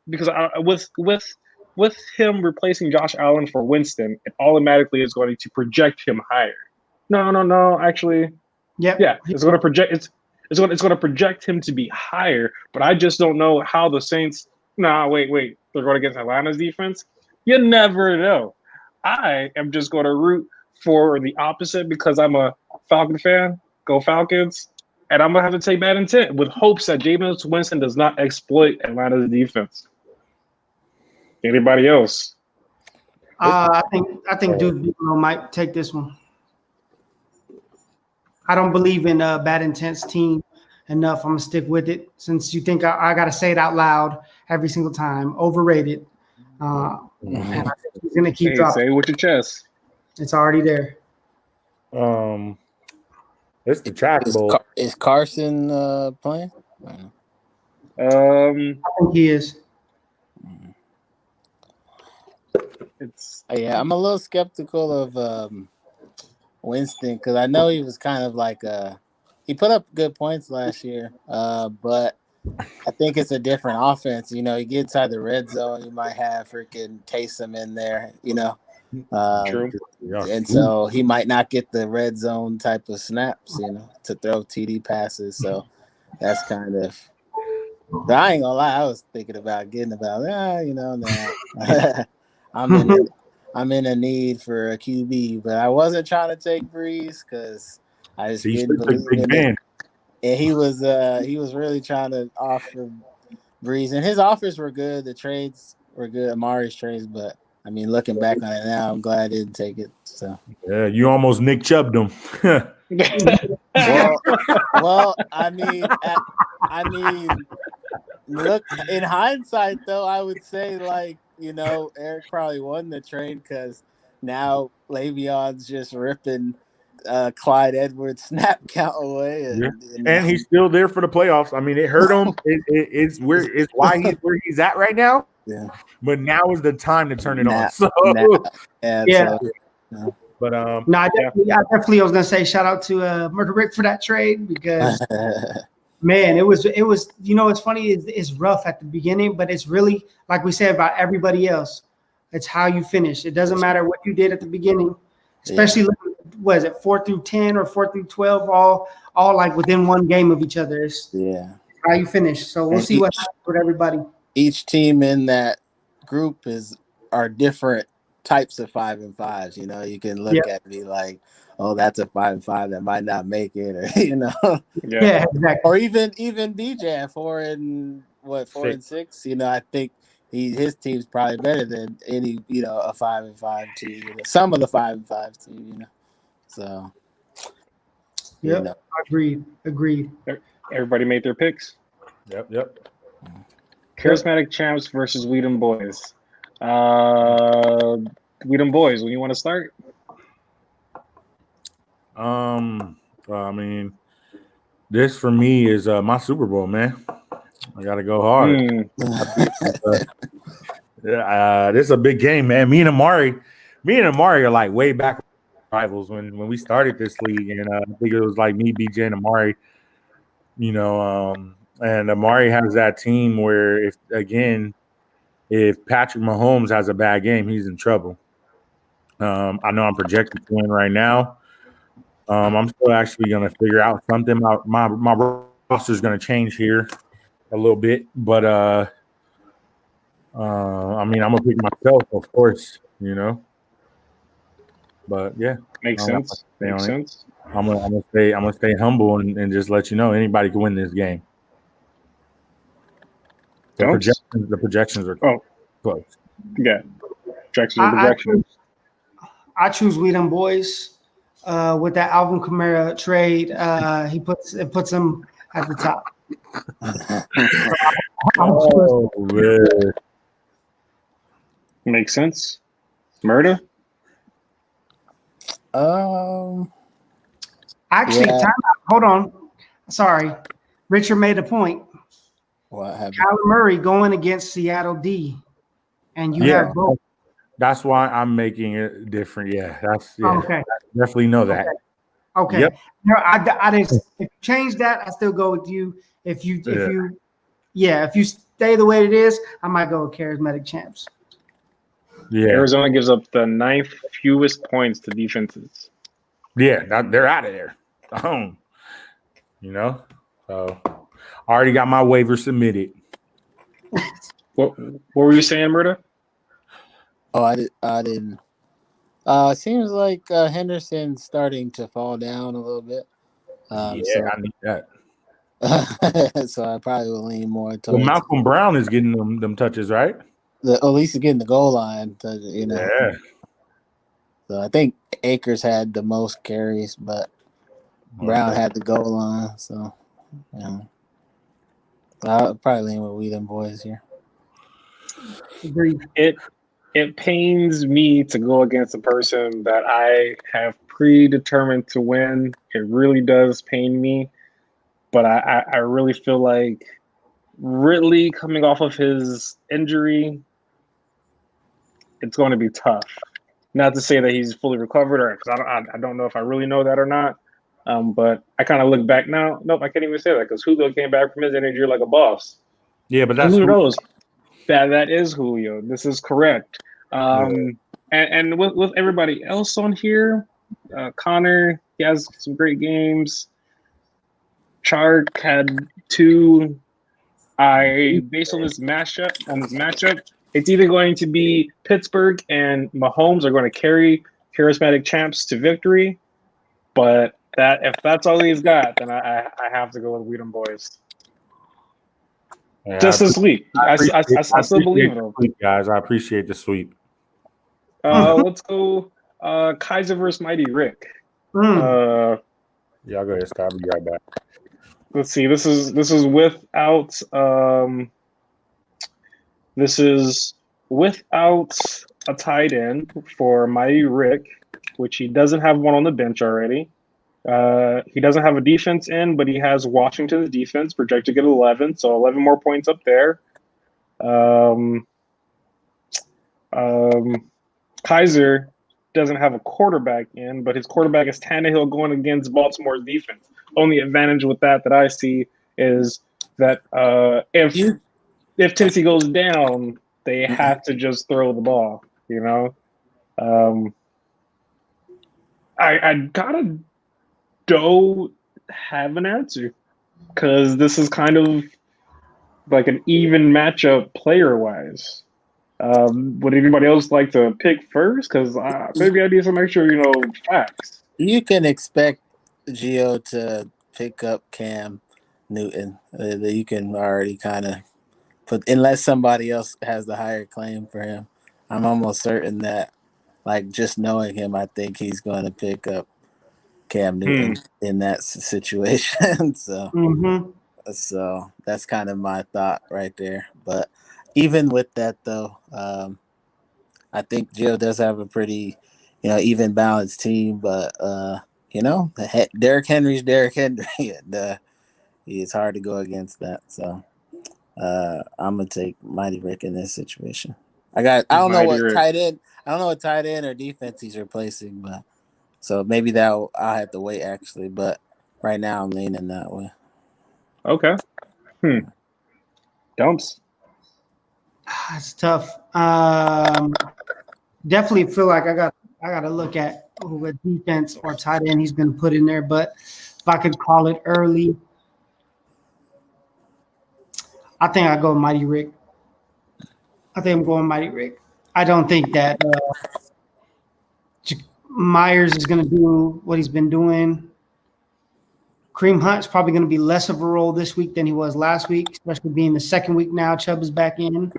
Because with him replacing Josh Allen for Winston, it automatically is going to project him higher. No. Actually, yeah, it's going to project. It's going to project him to be higher. But I just don't know how the Saints. Wait. They're going against Atlanta's defense. You never know. I am just going to root for the opposite because I'm a Falcon fan. Go Falcons. And I'm going to have to take Bad Intent with hopes that Jameis Winston does not exploit Atlanta's defense. Anybody else? I think Deuce Bigelow might take this one. I don't believe in Bad Intent's team enough. I'm going to stick with it since you think I got to say it out loud every single time. Overrated. And I think he's going to keep dropping. Say it with your chest. It's already there. It's the track bowl. Is Carson playing? I think he is. I'm a little skeptical of Winston because I know he was kind of like he put up good points last year, but I think it's a different offense. You get inside the red zone, you might have freaking Taysom in there. True. And so he might not get the red zone type of snaps, to throw TD passes. So that's kind of. But I ain't gonna lie, I was thinking about getting I'm I'm in a need for a QB, but I wasn't trying to take Breeze because I just So you didn't should take believe Big in it. Ben. And he was really trying to offer Breeze, and his offers were good. The trades were good, Amari's trades, but I mean, looking back on it now, I'm glad I didn't take it. So, Yeah, you almost Nick Chubbed him. well, I mean, look, in hindsight, though, I would say Eric probably won the trade because now Le'Veon's just ripping Clyde Edwards snap count away, Yeah. and And he's still there for the playoffs. I mean, it hurt him. It's why he's where he's at right now. yeah. But now is the time to turn it on. Now, So, yeah. Yeah. So, but No, I definitely was gonna say shout out to Murder Rick for that trade because man, it was it's funny, it's rough at the beginning, but it's really like we said about everybody else. It's how you finish. It doesn't matter what you did at the beginning, especially was it 4 through 10 or 4 through 12, all like within one game of each other. It's how you finish. So we'll see what happens with everybody. Each team in that group are different types of 5 and 5s. You know, you can look at me like, oh, that's a 5 and 5 that might not make it, or Yeah, exactly. or even DJ at 4 and 6. You know, I think his team's probably better than any a 5 and 5 team. You know, some of the 5 and 5 team. You know, so Agreed. Everybody made their picks. Yep. Charismatic champs versus Weedham boys. Weedham boys, when you want to start? I mean, this for me is my Super Bowl, man. I gotta go hard. This is a big game, man. Me and Amari are like way back rivals when we started this league, and I think it was like me, BJ, and Amari. And Amari has that team where if Patrick Mahomes has a bad game, he's in trouble. I know I'm projected to win right now. I'm still actually going to figure out something. My roster is going to change here a little bit, but I mean, I'm going to pick myself, of course, But yeah, makes sense. Makes sense. I'm gonna stay humble and just let you know anybody can win this game. The projections are close. Yeah, projections. I choose Weedham boys with that Alvin Kamara trade. He puts him at the top. Oh man, makes sense. Murder. Actually, time out. Hold on. Sorry, Richard made a point. What happened? Kyler Murray going against Seattle D, and you have both. That's why I'm making it different. Okay. I definitely know that. Okay. Yep. No, I didn't. If you change that, I still go with you. If you stay the way it is, I might go with charismatic champs. Yeah. Arizona gives up the 9th fewest points to defenses. Yeah, they're out of there. So I already got my waiver submitted. What were you saying, Murda? Oh, I didn't. It seems like Henderson's starting to fall down a little bit. I need that. So I probably will lean more towards. Well, Malcolm Brown is getting them touches, right? At least getting the goal line. Yeah. So I think Akers had the most carries, but Brown had the goal line. So I'll probably lean with Weedham boys here. Agreed. It pains me to go against a person that I have predetermined to win. It really does pain me. But I really feel like Ridley coming off of his injury, it's going to be tough. Not to say that he's fully recovered, or because I don't know if I really know that or not. But I kind of look back now. Nope, I can't even say that because Julio came back from his injury like a boss. Yeah, but that's who knows. That is Julio. This is correct. And with everybody else on here, Connor, he has some great games. Chark had 2. Based on this matchup, It's either going to be Pittsburgh and Mahomes are going to carry charismatic champs to victory, but that if that's all he's got, then I have to go with Weedham Boys. Yeah, Just this week, I still believe appreciate in the them. sweep, guys. I appreciate the sweep. Let's go Kaiser versus Mighty Rick. Yeah, I'll go ahead, Scott. I'll be right back. Let's see. This is without this is without a tight end for Mighty Rick, which he doesn't have one on the bench already. He doesn't have a defense in, but he has Washington's defense projected to get 11, so 11 more points up there. Kaiser doesn't have a quarterback in, but his quarterback is Tannehill going against Baltimore's defense. Only advantage with that I see is that if Tennessee goes down, they have to just throw the ball. You know, I don't have an answer because this is kind of like an even matchup player wise. Would anybody else like to pick first? Because maybe I need some extra, facts. You can expect Gio to pick up Cam Newton. You can already kind of put, unless somebody else has the higher claim for him. I'm almost certain that, like, just knowing him, I think he's going to pick up Cam Newton in that situation. So that's kind of my thought right there. But even with that, though, I think Gio does have a pretty, even balanced team. But Derrick Henry's Derrick Henry, and it's hard to go against that. So I'm gonna take Mighty Rick in this situation. I don't know what tight end or defense he's replacing, but so maybe I'll have to wait actually. But right now I'm leaning that way. Okay. Dumps. It's tough. Definitely feel like I got to look at what defense or tight end he's going to put in there. But if I could call it early, I think I go Mighty Rick. I think I'm going Mighty Rick. I don't think that Myers is going to do what he's been doing. Kareem Hunt's probably going to be less of a role this week than he was last week, especially being the second week now. Chubb is back in.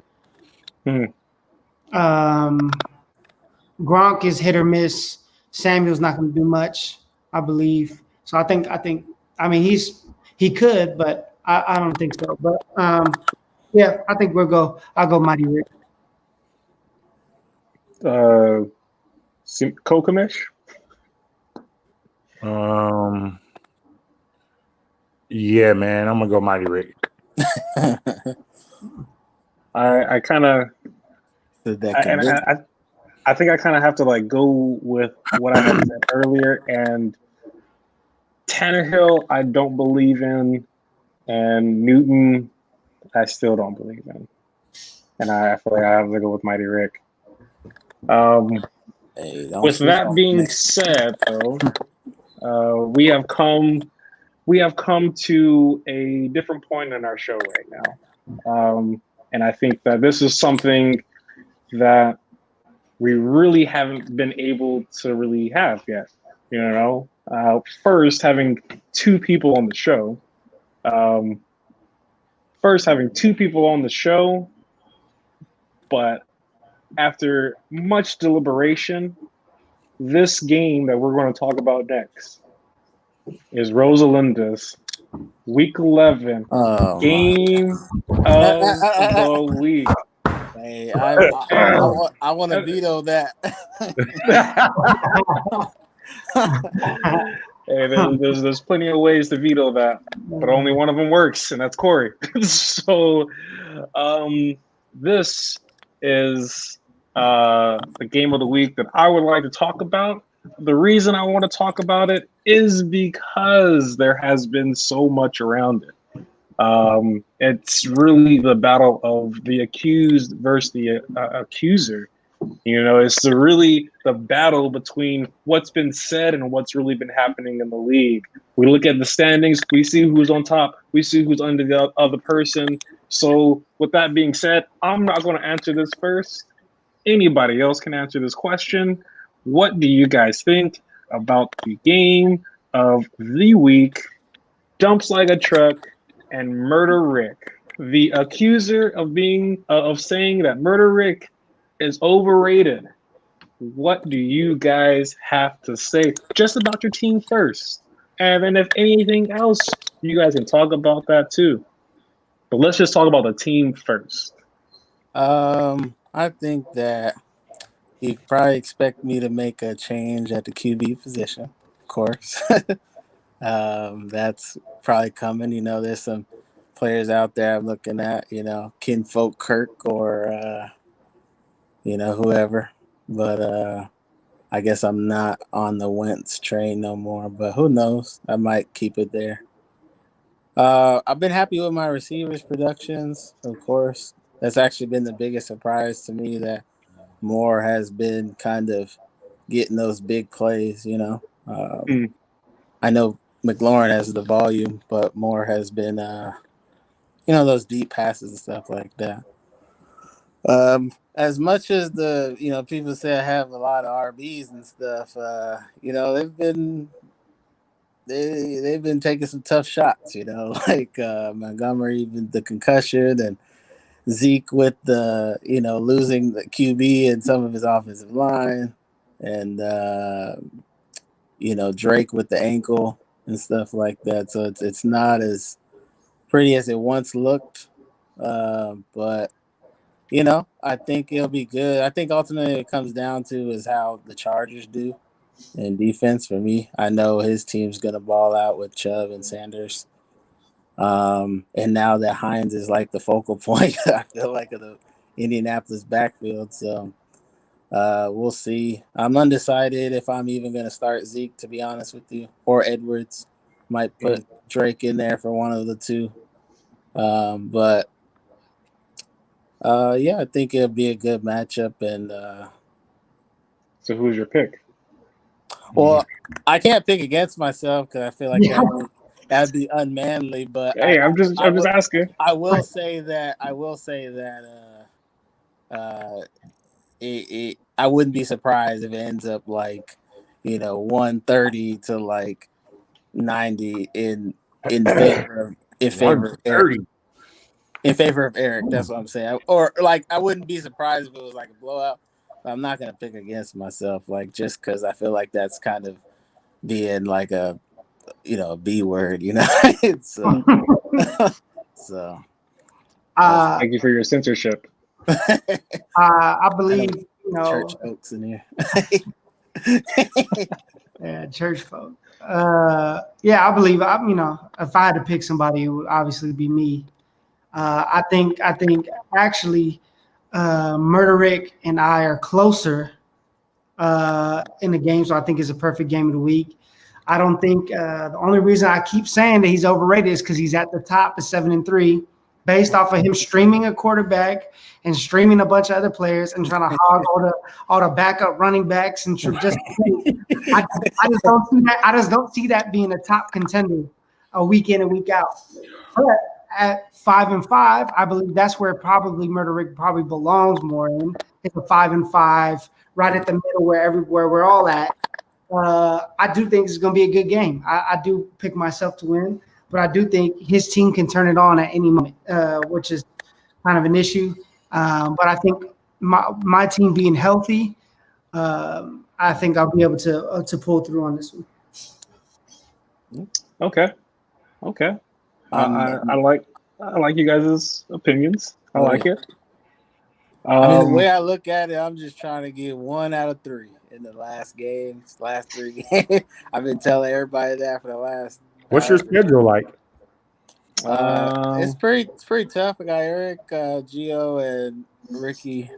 Gronk is hit or miss. Samuel's not going to do much, I believe. So I mean, he could, but I don't think so. But yeah, I think I'll go Mighty Rick. Kokamish? Yeah, man, I'm gonna go Mighty Rick. I kind of I think I kind of have to like go with what I had said earlier, and Tannehill I don't believe in, and Newton I still don't believe in, and I feel like I have to go with Mighty Rick. With that being said, though, we have come to a different point in our show right now, and I think that this is something that we really haven't been able to really have yet. First having two people on the show. But after much deliberation, this game that we're going to talk about next is Rosalinda's Week 11 game of the week. Hey, I want to veto that. Hey, there's plenty of ways to veto that, but only one of them works, and that's Corey. So, this is the game of the week that I would like to talk about. The reason I want to talk about it is because there has been so much around it. It's really the battle of the accused versus the accuser. It's really the battle between what's been said and what's really been happening in the league. We look at the standings, we see who's on top, we see who's under the other person. So with that being said, I'm not going to answer this first. Anybody else can answer this question. What do you guys think about the game of the week, Dumps Like a Truck and Murder Rick? The accuser of saying that Murder Rick is overrated. What do you guys have to say just about your team first? And then if anything else, you guys can talk about that too. But let's just talk about the team first. I think that you probably expect me to make a change at the QB position, of course. That's probably coming. There's some players out there I'm looking at, Kinfolk Kirk or, whoever. But I guess I'm not on the Wentz train no more. But who knows? I might keep it there. I've been happy with my receivers productions, of course. That's actually been the biggest surprise to me that Moore has been kind of getting those big plays, I know McLaurin has the volume, but Moore has been, those deep passes and stuff like that. As much as people say I have a lot of RBs and stuff, they've been taking some tough shots, like Montgomery, even the concussion, and Zeke with the, losing the QB and some of his offensive line, and Drake with the ankle and stuff like that. So it's not as pretty as it once looked, but I think it'll be good. I think ultimately it comes down to is how the Chargers do in defense. For me, I know his team's gonna ball out with Chubb and Sanders, and now that Hines is like the focal point, I feel like, of the Indianapolis backfield. So we'll see. I'm undecided if I'm even gonna start Zeke, to be honest with you, or Edwards. Might put Drake in there for one of the two. But yeah, I think it'll be a good matchup. And So who's your pick? well, I can't pick against myself because I feel like that'd be unmanly. But Hey, I'm just asking. I will say that I wouldn't be surprised if it ends up like 130 to like 90 in favor of Eric. In favor of Eric, that's what I'm saying. Or like, I wouldn't be surprised if it was like a blowout. But I'm not gonna pick against myself, like, just because I feel like that's kind of being like a B word, It's so. Thank you for your censorship. I believe church folks in here. Yeah, church folk. Yeah, I believe if I had to pick somebody, it would obviously be me. I think actually Murder Rick and I are closer in the game, so I think it's a perfect game of the week. I don't think the only reason I keep saying that he's overrated is because he's at the top of 7-3, based off of him streaming a quarterback and streaming a bunch of other players and trying to hog all the backup running backs and just. I just don't see that. I just don't see that being a top contender a week in and week out. But at 5-5, I believe that's where probably Murder Rick probably belongs more in. It's a 5-5, right at the middle where we're all at. I do think it's going to be a good game. I do pick myself to win, but I do think his team can turn it on at any moment, which is kind of an issue. But I think my team being healthy, I think I'll be able to pull through on this one. Okay. I like you guys' opinions. I like it. The way I look at it, I'm just trying to get 1 out of 3 in the last 3 games. I've been telling everybody that for the last. What's your schedule like? It's pretty tough. I got Eric, Gio, and Ricky.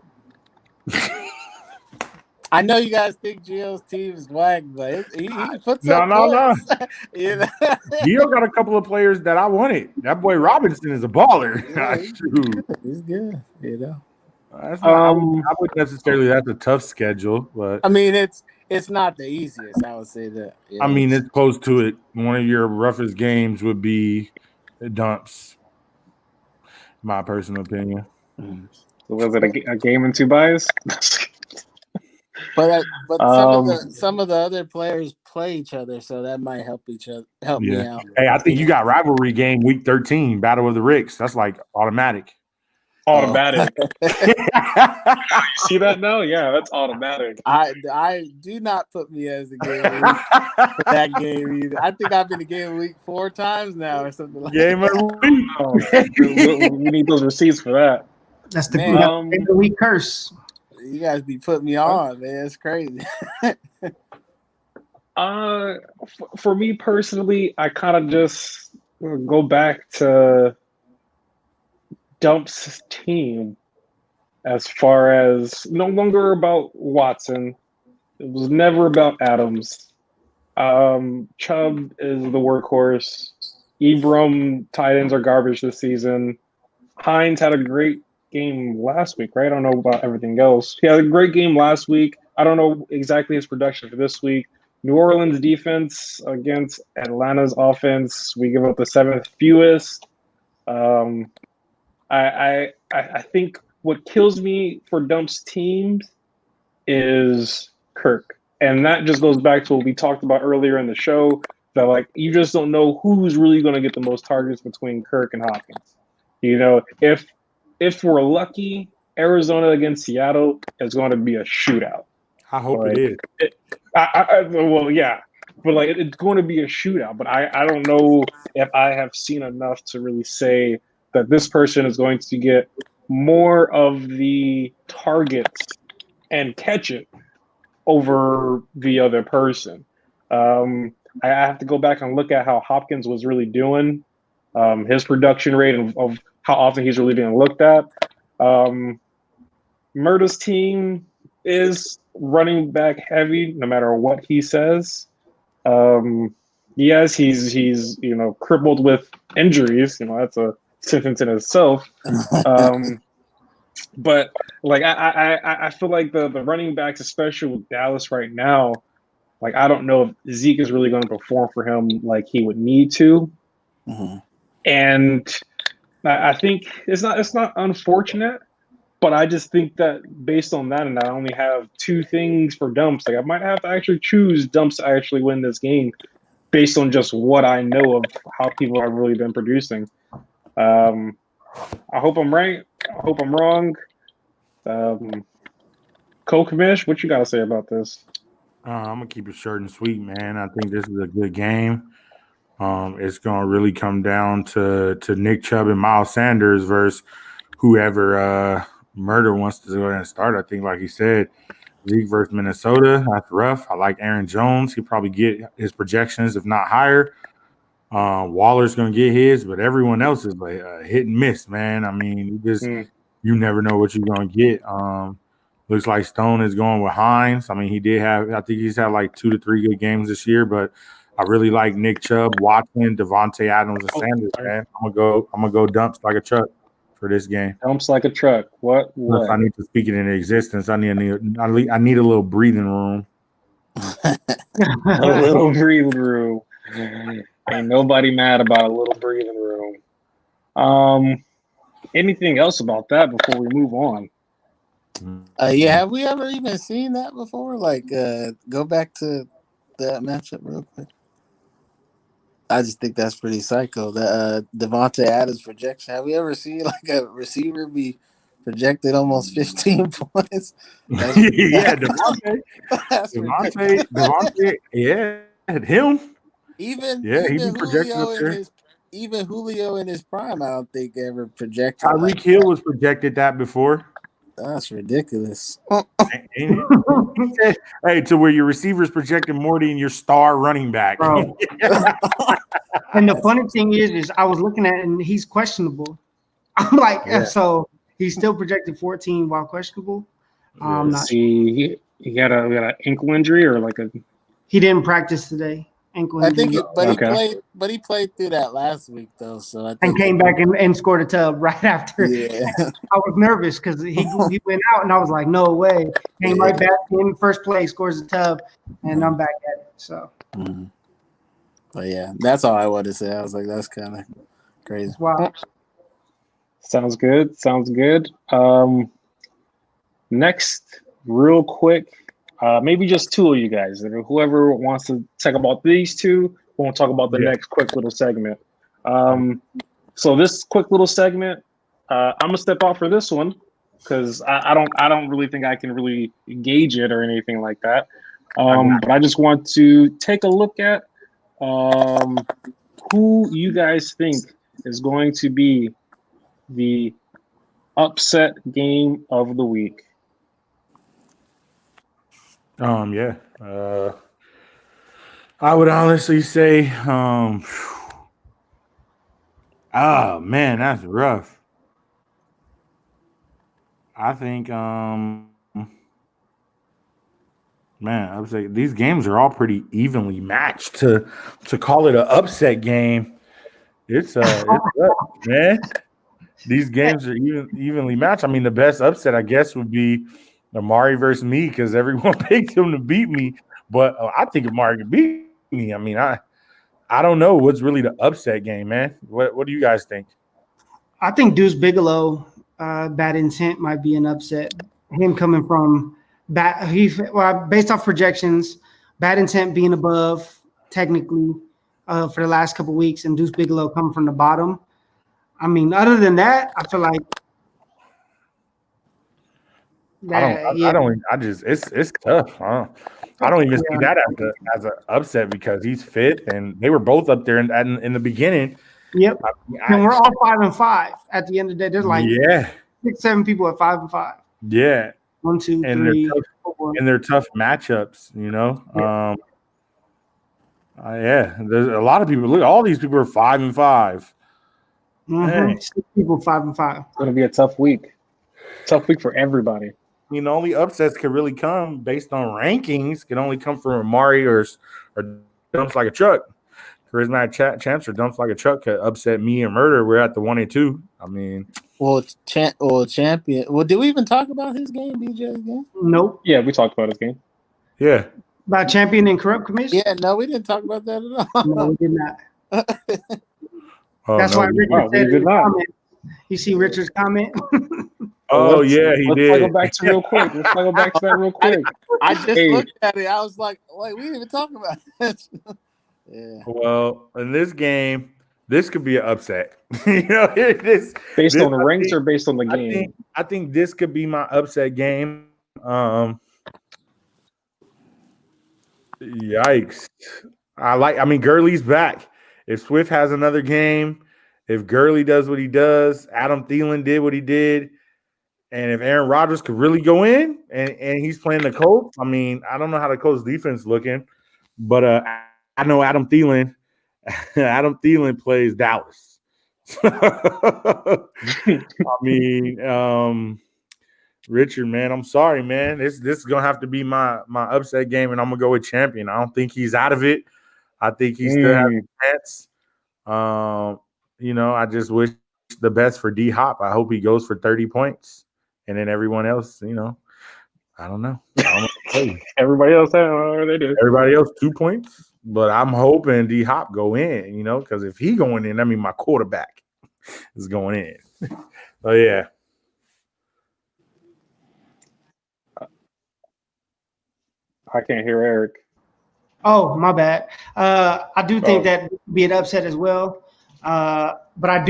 I know you guys think Gio's team is whack, but he puts up points. No. Gio got a couple of players that I wanted. That boy Robinson is a baller. Yeah, he's good. That's not, I wouldn't necessarily. That's a tough schedule, but I mean, it's not the easiest. I would say that. I mean, it's close to it. One of your roughest games would be the Dumps. My personal opinion. Was it a game and 2 buys? But Um, some of the other players play each other, so that might help me Yeah. out. Hey, I think you got rivalry game week 13, Battle of the Ricks. That's like automatic. automatic. Oh. See that now? Yeah, that's automatic. I do not put me as the game of the week for that game either. I think I've been the game of the week 4 times now or something like Game of the week. We need those receipts for that. That's the Man. end of the week curse. You guys be putting me on, man. It's crazy. For me personally, I kind of just go back to Dump's team as far as no longer about Watson. It was never about Adams. Chubb is the workhorse. Ebram tight ends are garbage this season. Hines had a great game last week, right? I don't know about everything else. He had a great game last week. I don't know exactly his production for this week. New Orleans defense against Atlanta's offense. We give up the 7th fewest. I think what kills me for Dump's teams is Kirk. And that just goes back to what we talked about earlier in the show, that like you just don't know who's really going to get the most targets between Kirk and Hopkins. You know, if we're lucky, Arizona against Seattle is going to be a shootout. I hope it is. Well, yeah, but like it's going to be a shootout. But I don't know if I have seen enough to really say that this person is going to get more of the targets and catch it over the other person. I have to go back and look at how Hopkins was really doing, his production rate of how often he's really being looked at. Murda's team is running back heavy, no matter what he says. Yes, he's crippled with injuries. That's a sentence in itself. But like I feel like the running backs, especially with Dallas right now, like I don't know if Zeke is really going to perform for him like he would need to. Mm-hmm. And I think it's not unfortunate, but I just think that based on that, and I only have 2 things for Dumps, like I might have to actually choose Dumps to actually win this game based on just what I know of how people have really been producing. I hope I'm right. I hope I'm wrong. Co-commish, what you got to say about this? I'm gonna keep it short and sweet, man. I think this is a good game. It's gonna really come down to Nick Chubb and Miles Sanders versus whoever Murder wants to go ahead and start. I think, like he said, Zeke versus Minnesota. That's rough. I like Aaron Jones. He'll probably get his projections, if not higher. Waller's gonna get his, but everyone else is like hit and miss, man. I mean, you never know what you're gonna get. Looks like Stone is going with Hines. I mean, I think he's had like 2 to 3 good games this year, but I really like Nick Chubb, Watson, Devontae Adams, and Sanders, man. I'm gonna go Dumps like a truck for this game. Dumps like a truck. What? If I need to speak it into existence, I need a little breathing room. A little breathing room. Ain't nobody mad about a little breathing room. Anything else about that before we move on? Yeah, have we ever even seen that before? Like, go back to that matchup real quick. I just think that's pretty psycho. The Devontae Adams projection. Have we ever seen like a receiver be projected almost 15 points? Yeah, Devontae, yeah, him. Even Julio in his prime, I don't think ever projected. Tyreek Hill was projected that before. That's ridiculous. Hey, to where your receivers projected more than your star running back. Bro. And the funny thing is I was looking at it and he's questionable. I'm like, So he's still projected 14 while questionable. I'm not sure. He got an ankle injury or like a. He didn't practice today. Ankle injury. He played through that last week though. So I think and came back and scored a tub right after. Yeah. I was nervous because he went out and I was like, no way. Came right back in first play, scores a tub, and I'm back at it. So. Mm-hmm. But yeah, that's all I wanted to say. I was like, that's kind of crazy. Wow. Sounds good. Sounds good. Next, real quick, maybe just two of you guys. Whoever wants to talk about these two, won't talk about the Yeah. next quick little segment. So this quick little segment, I'm gonna step out for this one because I don't really think I can really gauge it or anything like that. But I just want to take a look at who you guys think is going to be the upset game of the week. Yeah. I would honestly say, oh man, that's rough. I think, man, I would say these games are all pretty evenly matched. To call it an upset game, it's tough, man. These games are evenly matched. I mean, the best upset, I guess, would be Amari versus me because everyone picked him to beat me. But I think Amari could beat me. I mean, I don't know what's really the upset game, man. What do you guys think? I think Deuce Bigelow, bad intent might be an upset. Him coming from based off projections, bad intent being above technically for the last couple weeks, and Deuce Bigelow coming from the bottom. I mean, other than that, I feel like I just it's tough. I don't even see that as an upset because he's fifth and they were both up there in the beginning. Yep. And we're all 5-5 at the end of the day. There's like 6-7 people at 5-5. Yeah. 1, 2, and 3, they're tough, 4. And they're tough matchups, you know. Yeah. There's a lot of people. Look, all these people are 5-5. 6 people 5-5. It's gonna be a tough week. Tough week for everybody. I mean, the only upsets can really come based on rankings. Can only come from Amari or dumps like a truck. Charismatic Champs or dumps like a truck could upset me and Murder. We're at the 1 and 2. I mean, champion. Well, did we even talk about his game, DJ's game? Nope. Yeah, we talked about his game. Yeah. About champion and corrupt commission? Yeah, no, we didn't talk about that at all. No, we did not. That's why Richard said in the comment. You see Richard's comment? He did. Let's go back to real quick. Let's go back to that real quick. I just looked at it. I was like, wait, we didn't even talk about this. Yeah. Well, in this game, this could be an upset. You know, based on the ranks or based on the game? I think this could be my upset game. Yikes. I mean, Gurley's back. If Swift has another game, if Gurley does what he does, Adam Thielen did what he did, and if Aaron Rodgers could really go in and he's playing the Colts, I mean, I don't know how the Colts defense looking, but I know Adam Thielen plays Dallas. I mean, Richard, man, I'm sorry, man. This is gonna have to be my upset game, and I'm gonna go with champion. I don't think he's out of it. I think he still has a chance. You know, I just wish the best for D Hop. I hope he goes for 30 points, and then everyone else, you know, I don't know. Everybody else, they did. Everybody else 2 points, but I'm hoping D Hop go in. You know, because if he going in, I mean, my quarterback is going in. So yeah. I can't hear Eric. Oh, my bad. I do think that would be an upset as well. But I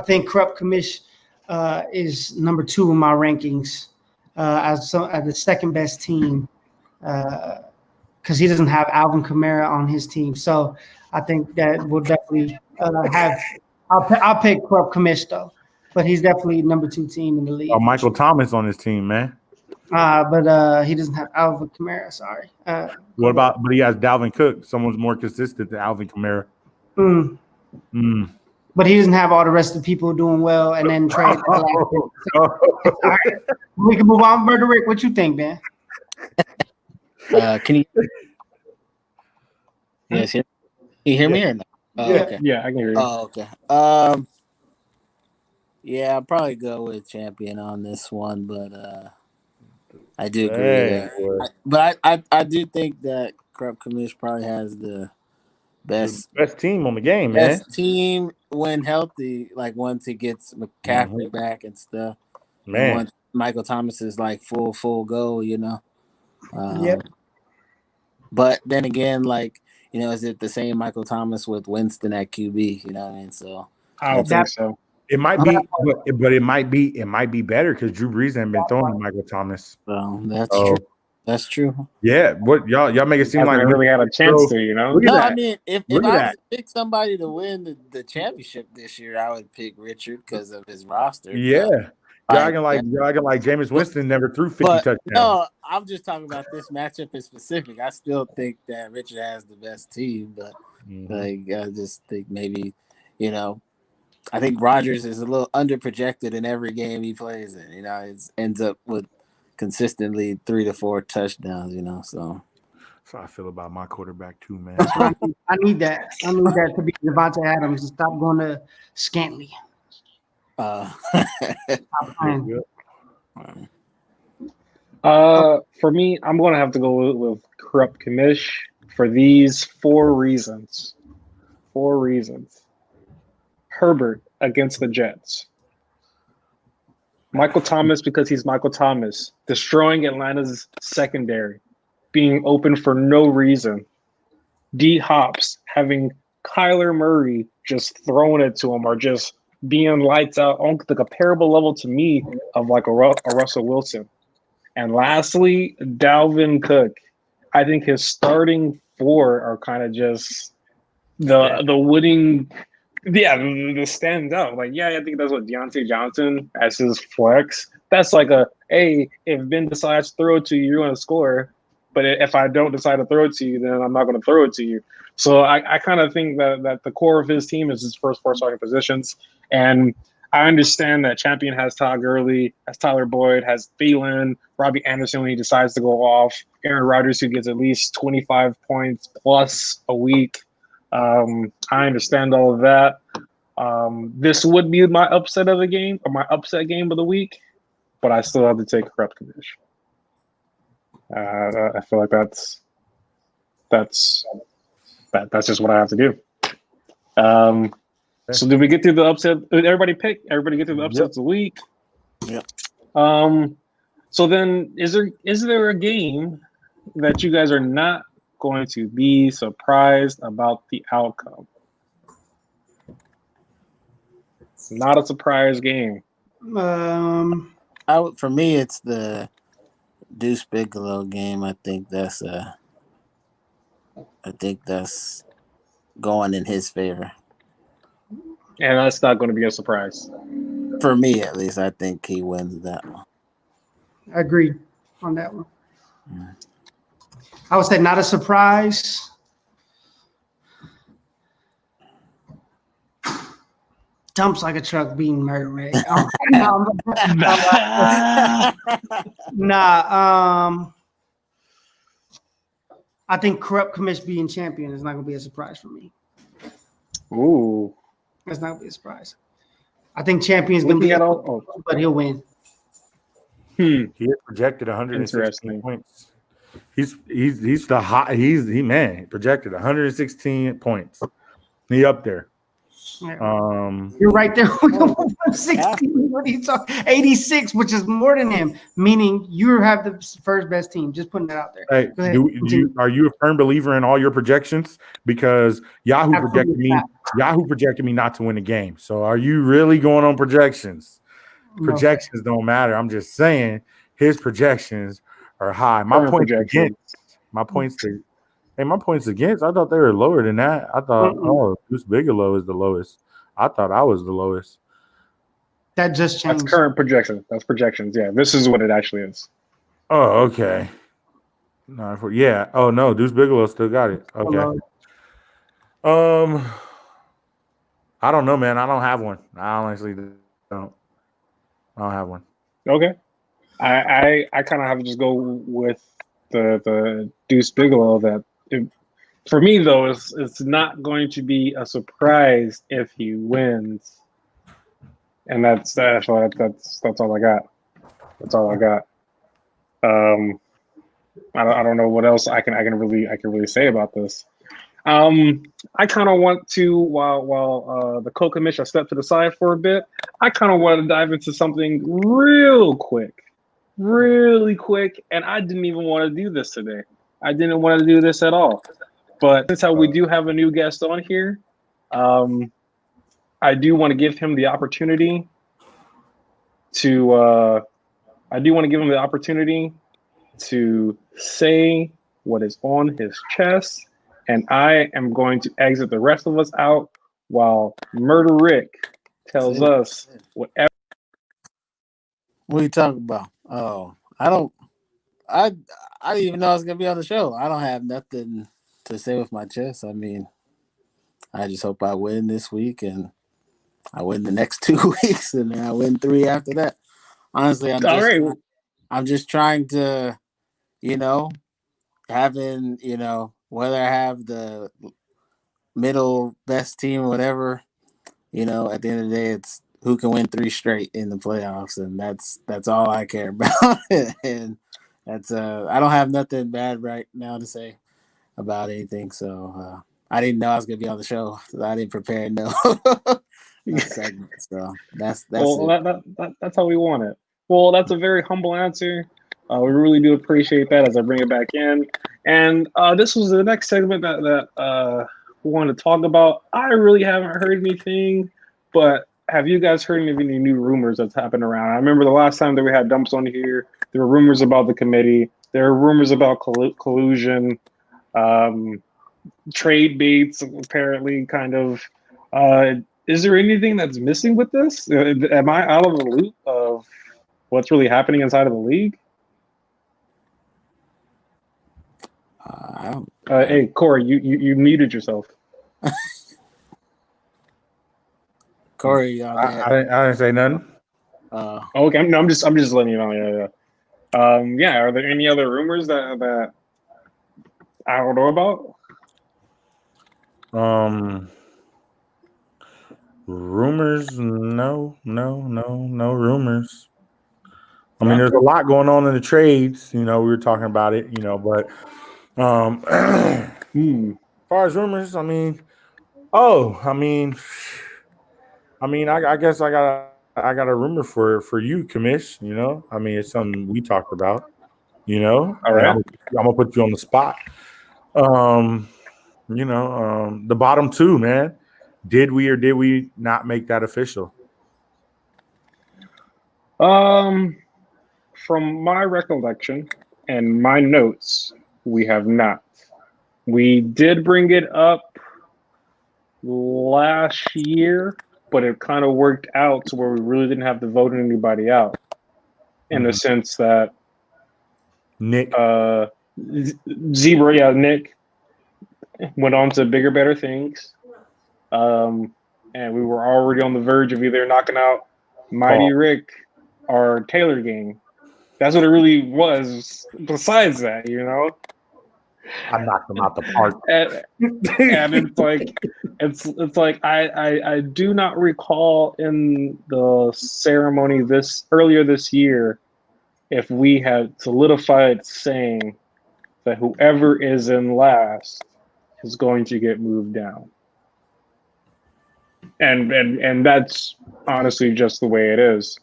think Corrupt Commish is number 2 in my rankings as the second best team because he doesn't have Alvin Kamara on his team. So I think that we'll definitely have – I'll pick Corrupt Commish, though. But he's definitely number 2 team in the league. Oh, Michael Thomas on his team, man. But he doesn't have Alvin Kamara. Sorry. What about? But he has Dalvin Cook. Someone's more consistent than Alvin Kamara. But he doesn't have all the rest of the people doing well, and then trade. Right. We can move on. Murder Rick, what you think, man? Can you? Yes, you hear me or not? Okay. Yeah, I can hear you. Oh, okay. Yeah, I'll probably go with champion on this one, but I do agree. But I do think that Corrupt Commish probably has the best team on the game, man. best team when healthy, like once it gets McCaffrey back and stuff. Man. And once Michael Thomas is like full go, Yep. But then again, like, is it the same Michael Thomas with Winston at QB? You know what I mean? So I don't think so. It might be, but it might be better because Drew Brees hasn't been throwing to Michael Thomas. That's true. That's true. Yeah, what y'all make it seem like I really had a chance to, Look at No, that. I mean, if I was to pick somebody to win the championship this year, I would pick Richard because of his roster. Yeah. Y'all acting like Jameis Winston never threw 50 touchdowns. No, I'm just talking about this matchup in specific. I still think that Richard has the best team, but I just think maybe, I think Rodgers is a little underprojected in every game he plays in. It ends up with consistently 3 to 4 touchdowns. So. That's how I feel about my quarterback too, man. I need that. I need that to be Devontae Adams and stop going to Scantling. For me, I'm going to have to go with Corrupt Commish for these 4 reasons. 4 reasons. Herbert against the Jets. Michael Thomas because he's Michael Thomas, destroying Atlanta's secondary, being open for no reason. D Hops having Kyler Murray just throwing it to him or just being lights out on the comparable level to me of like a Russell Wilson. And lastly, Dalvin Cook. I think his starting 4 are kind of just the winning. Yeah, the stand out. Like, yeah, I think that's what Deontay Johnson as his flex. That's like hey, if Ben decides to throw it to you, you're going to score. But if I don't decide to throw it to you, then I'm not going to throw it to you. So I kind of think that the core of his team is his first 4 starting positions. And I understand that Champion has Todd Gurley, has Tyler Boyd, has Thielen, Robbie Anderson when he decides to go off, Aaron Rodgers who gets at least 25 points plus a week. I understand all of that. This would be my upset of the game or my upset game of the week, but I still have to take Corrupt Commish. I feel like that's just what I have to do. So did we get through the upset? Did everybody pick? Everybody get through the upsets of the week? Yep. So then is there a game that you guys are not going to be surprised about the outcome? It's not a surprise game. For me, it's the Deuce Bigelow game. I think that's going in his favor. And that's not going to be a surprise. For me, at least, I think he wins that one. Agreed on that one. I would say not a surprise. Dumps like a truck being murdered. I think Corrupt Commish being champion is not going to be a surprise for me. Ooh. That's not going to be a surprise. I think Champion's going to be but he'll win. He is projected 116 points. He's projected 116 points. He up there. You're right there with 16. 86, which is more than him, meaning you have the first best team. Just putting that out there. Hey, are you a firm believer in all your projections? Because Yahoo projected me not to win the game. So are you really going on projections? Projections don't matter. I'm just saying his projections are high. My points against. I thought they were lower than that. I thought, Deuce Bigelow is the lowest. I thought I was the lowest. That just changed. That's current projection. That's projections. Yeah, this is what it actually is. Oh, okay. Yeah. Oh no, Deuce Bigelow still got it. Okay. I don't know, man. I don't have one. I honestly don't. I don't have one. Okay. I kind of have to just go with the Deuce Bigelow for me though, it's not going to be a surprise if he wins, and that's all I got. That's all I got. I don't know what else I can really say about this. I kind of want to, while the co-commission stepped to the side for a bit, I kind of want to dive into something really quick, and I didn't even want to do this today. I didn't want to do this at all. But since how we do have a new guest on here, I do want to give him the opportunity to. I do want to give him the opportunity to say what is on his chest, and I am going to exit the rest of us out while Murder Rick tells us whatever. What are you talking about? Oh, I didn't even know I was gonna be on the show. I don't have nothing to say with my chest. I mean, I just hope I win this week and I win the next 2 weeks and then I win 3 after that. Honestly, All right. I'm just trying to, you know, having, whether I have the middle best team or whatever, at the end of the day, it's who can win 3 straight in the playoffs, and that's all I care about. And that's I don't have nothing bad right now to say about anything. So I didn't know I was gonna be on the show, so I didn't prepare no segment. So that's Well, it. that's how we want it. Well, that's a very humble answer. We really do appreciate that as I bring it back in. And this was the next segment that we wanted to talk about. I really haven't heard anything, but have you guys heard of any new rumors that's happened around? I remember the last time that we had Dumps on here, there were rumors about the committee. There were rumors about collusion, trade baits, apparently, kind of. Is there anything that's missing with this? Am I out of the loop of what's really happening inside of the league? Hey, Corey, you muted yourself. Corey, I didn't say nothing. Okay, I'm just letting you know. Yeah. Are there any other rumors that I don't know about? Rumors? No rumors. I mean, there's a lot going on in the trades. We were talking about it. But as far as rumors, I guess I got a rumor for you, Commish. I mean, it's something we talked about. All right. I'm gonna put you on the spot. The bottom 2, man. Did we or did we not make that official? From my recollection and my notes, we have not. We did bring it up last year, but it kind of worked out to where we really didn't have to vote anybody out, in the sense that Nick, Nick went on to bigger, better things, and we were already on the verge of either knocking out Mighty Rick or Taylor Gang. That's what it really was. Besides that, I knocked him out the park. And it's like I do not recall in the ceremony earlier this year if we had solidified saying that whoever is in last is going to get moved down. And that's honestly just the way it is.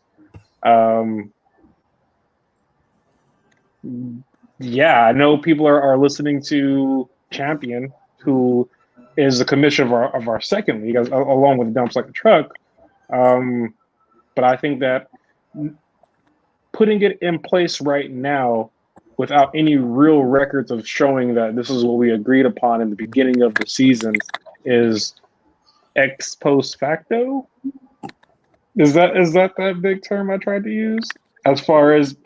Yeah, I know people are listening to Champion, who is the commissioner of our second league, along with Dumps Like a Truck. But I think that putting it in place right now without any real records of showing that this is what we agreed upon in the beginning of the season is ex post facto. Is that big term I tried to use? As far as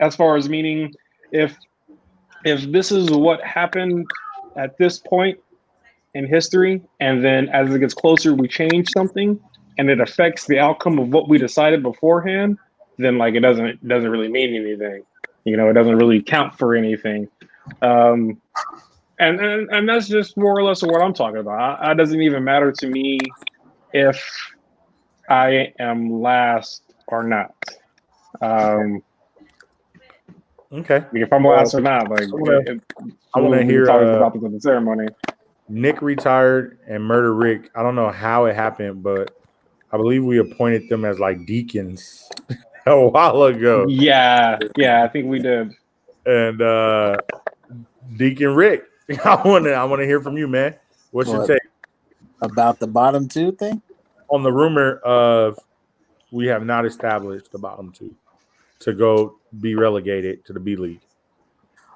meaning, if this is what happened at this point in history, and then as it gets closer, we change something, and it affects the outcome of what we decided beforehand, then it doesn't really mean anything. It doesn't really count for anything. And that's just more or less what I'm talking about. It doesn't even matter to me if I am last or not. Okay. If I'm last or not, I want to hear talk about this in the ceremony. Nick retired and Murder Rick. I don't know how it happened, but I believe we appointed them as like deacons a while ago. Yeah, I think we did. And Deacon Rick, I wanna hear from you, man. What's your What take about the bottom two thing? on the rumor of we have not established the bottom two to go be relegated to the B League?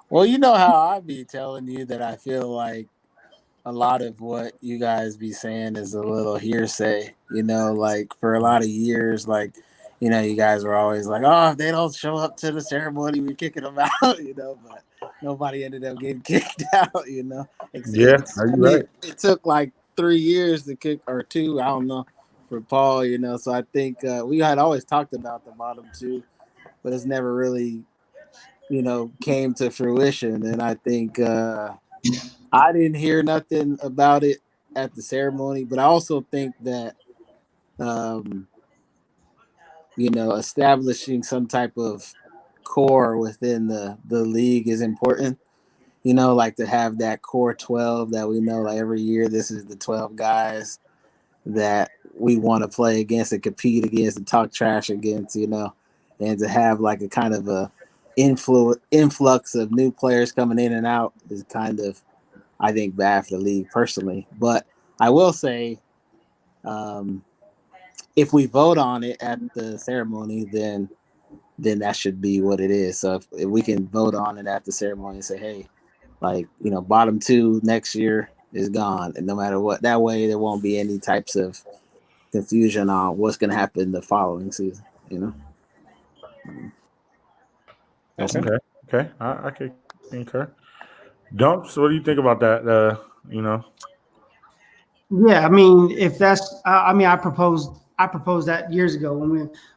Well, you know how I be telling you that I feel like a lot of what you guys be saying is a little hearsay. You know, like for a lot of years, like you guys were always like, "Oh, if they don't show up to the ceremony, we're kicking them out." But nobody ended up getting kicked out. Yeah, are you right? It took like 3 years to kick or two. I don't know for Paul. So I think we had always talked about the bottom two, but it's never really came to fruition. And I think I didn't hear nothing about it at the ceremony, but I also think that um, establishing some type of core within the league is important. Like to have that core 12 that we know like every year this is the 12 guys that we want to play against and compete against and talk trash against, and to have like a kind of a influx of new players coming in and out is kind of, I think, bad for the league personally. But I will say, if we vote on it at the ceremony, then that should be what it is. So if we can vote on it at the ceremony and say, hey, like, bottom two next year is gone, and no matter what, that way there won't be any types of confusion on what's going to happen the following season. That's Okay. I can concur. Dumps, what do you think about that? Yeah, I mean, if that's, I mean, I proposed that years ago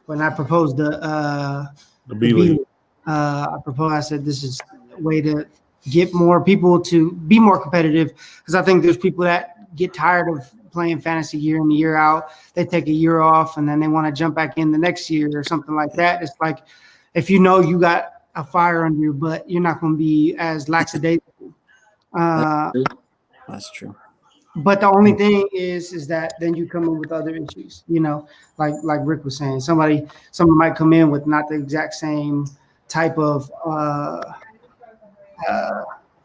when I proposed the the B B. League. I said this is a way to get more people to be more competitive, because I think there's people that get tired of playing fantasy year in and year out. They take a year off and then they want to jump back in the next year or something like that. It's like if you got a fire under your butt, you're not going to be as lackadaisical. That's true. But the only thing is that then you come in with other issues, like Rick was saying, someone might come in with not the exact same type of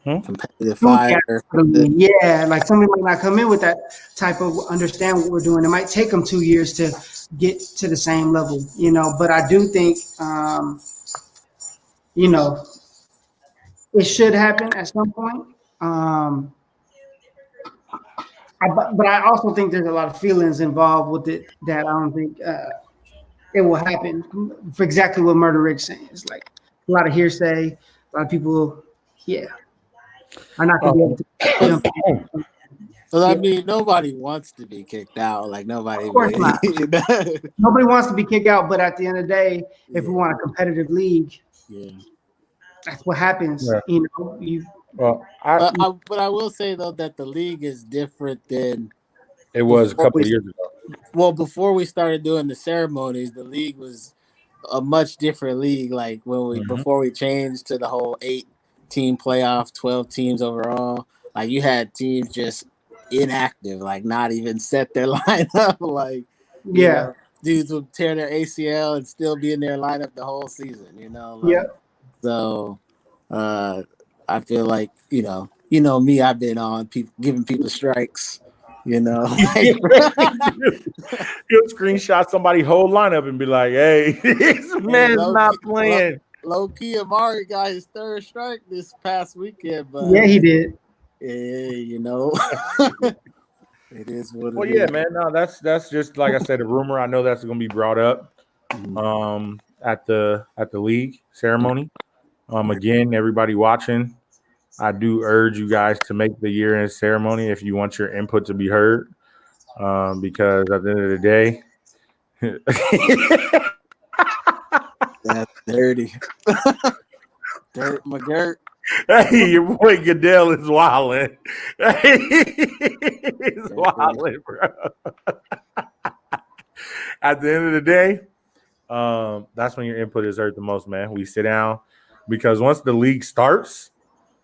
Competitive fire. yeah, like somebody might not come in with that type of understand what we're doing. It might take them 2 years to get to the same level, but I do think it should happen at some point. But I also think there's a lot of feelings involved with it that I don't think it will happen for exactly what Murder Rick's saying. It's like a lot of hearsay. A lot of people, yeah, are not going to be able to jump in. Well, I mean, nobody wants to be kicked out. Like nobody. Of course not. Nobody wants to be kicked out, but at the end of the day, if we want a competitive league, that's what happens. Yeah. Well, but I will say though that the league is different than it was a couple of years ago. Well, before we started doing the ceremonies, the league was a much different league. Like before we changed to the whole 8-team playoff, 12 teams overall. Like you had teams just inactive, like not even set their lineup. Like dudes would tear their ACL and still be in their lineup the whole season. So I feel like me. I've been on giving people strikes. You'll screenshot somebody's whole lineup and be like, "Hey, this man's not playing." Low key, Amari got his third strike this past weekend, but he did. Yeah, it is what it is. Well, yeah, man. No, that's just like I said, a rumor. I know that's going to be brought up at the league ceremony. Again, everybody watching, I do urge you guys to make the year-end ceremony if you want your input to be heard, because at the end of the day, that's dirty. Dirt McGirt. Hey, your boy Goodell is wilding. He's wilding, bro. At the end of the day, that's when your input is heard the most, man. We sit down because once the league starts,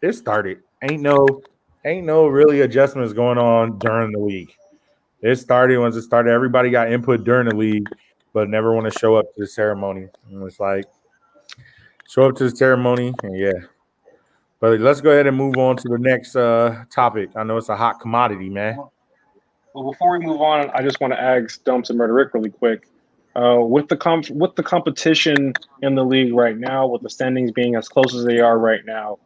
it started. Ain't no ain't no really adjustments going on during the league. It started once it started. Everybody got input during the league, but never want to show up to the ceremony. And it's like show up to the ceremony, and yeah. But let's go ahead and move on to the next topic. I know it's a hot commodity, man. Well, before we move on, I just want to ask Dumps and Murder Rick really quick. With the competition in the league right now, with the standings being as close as they are right now,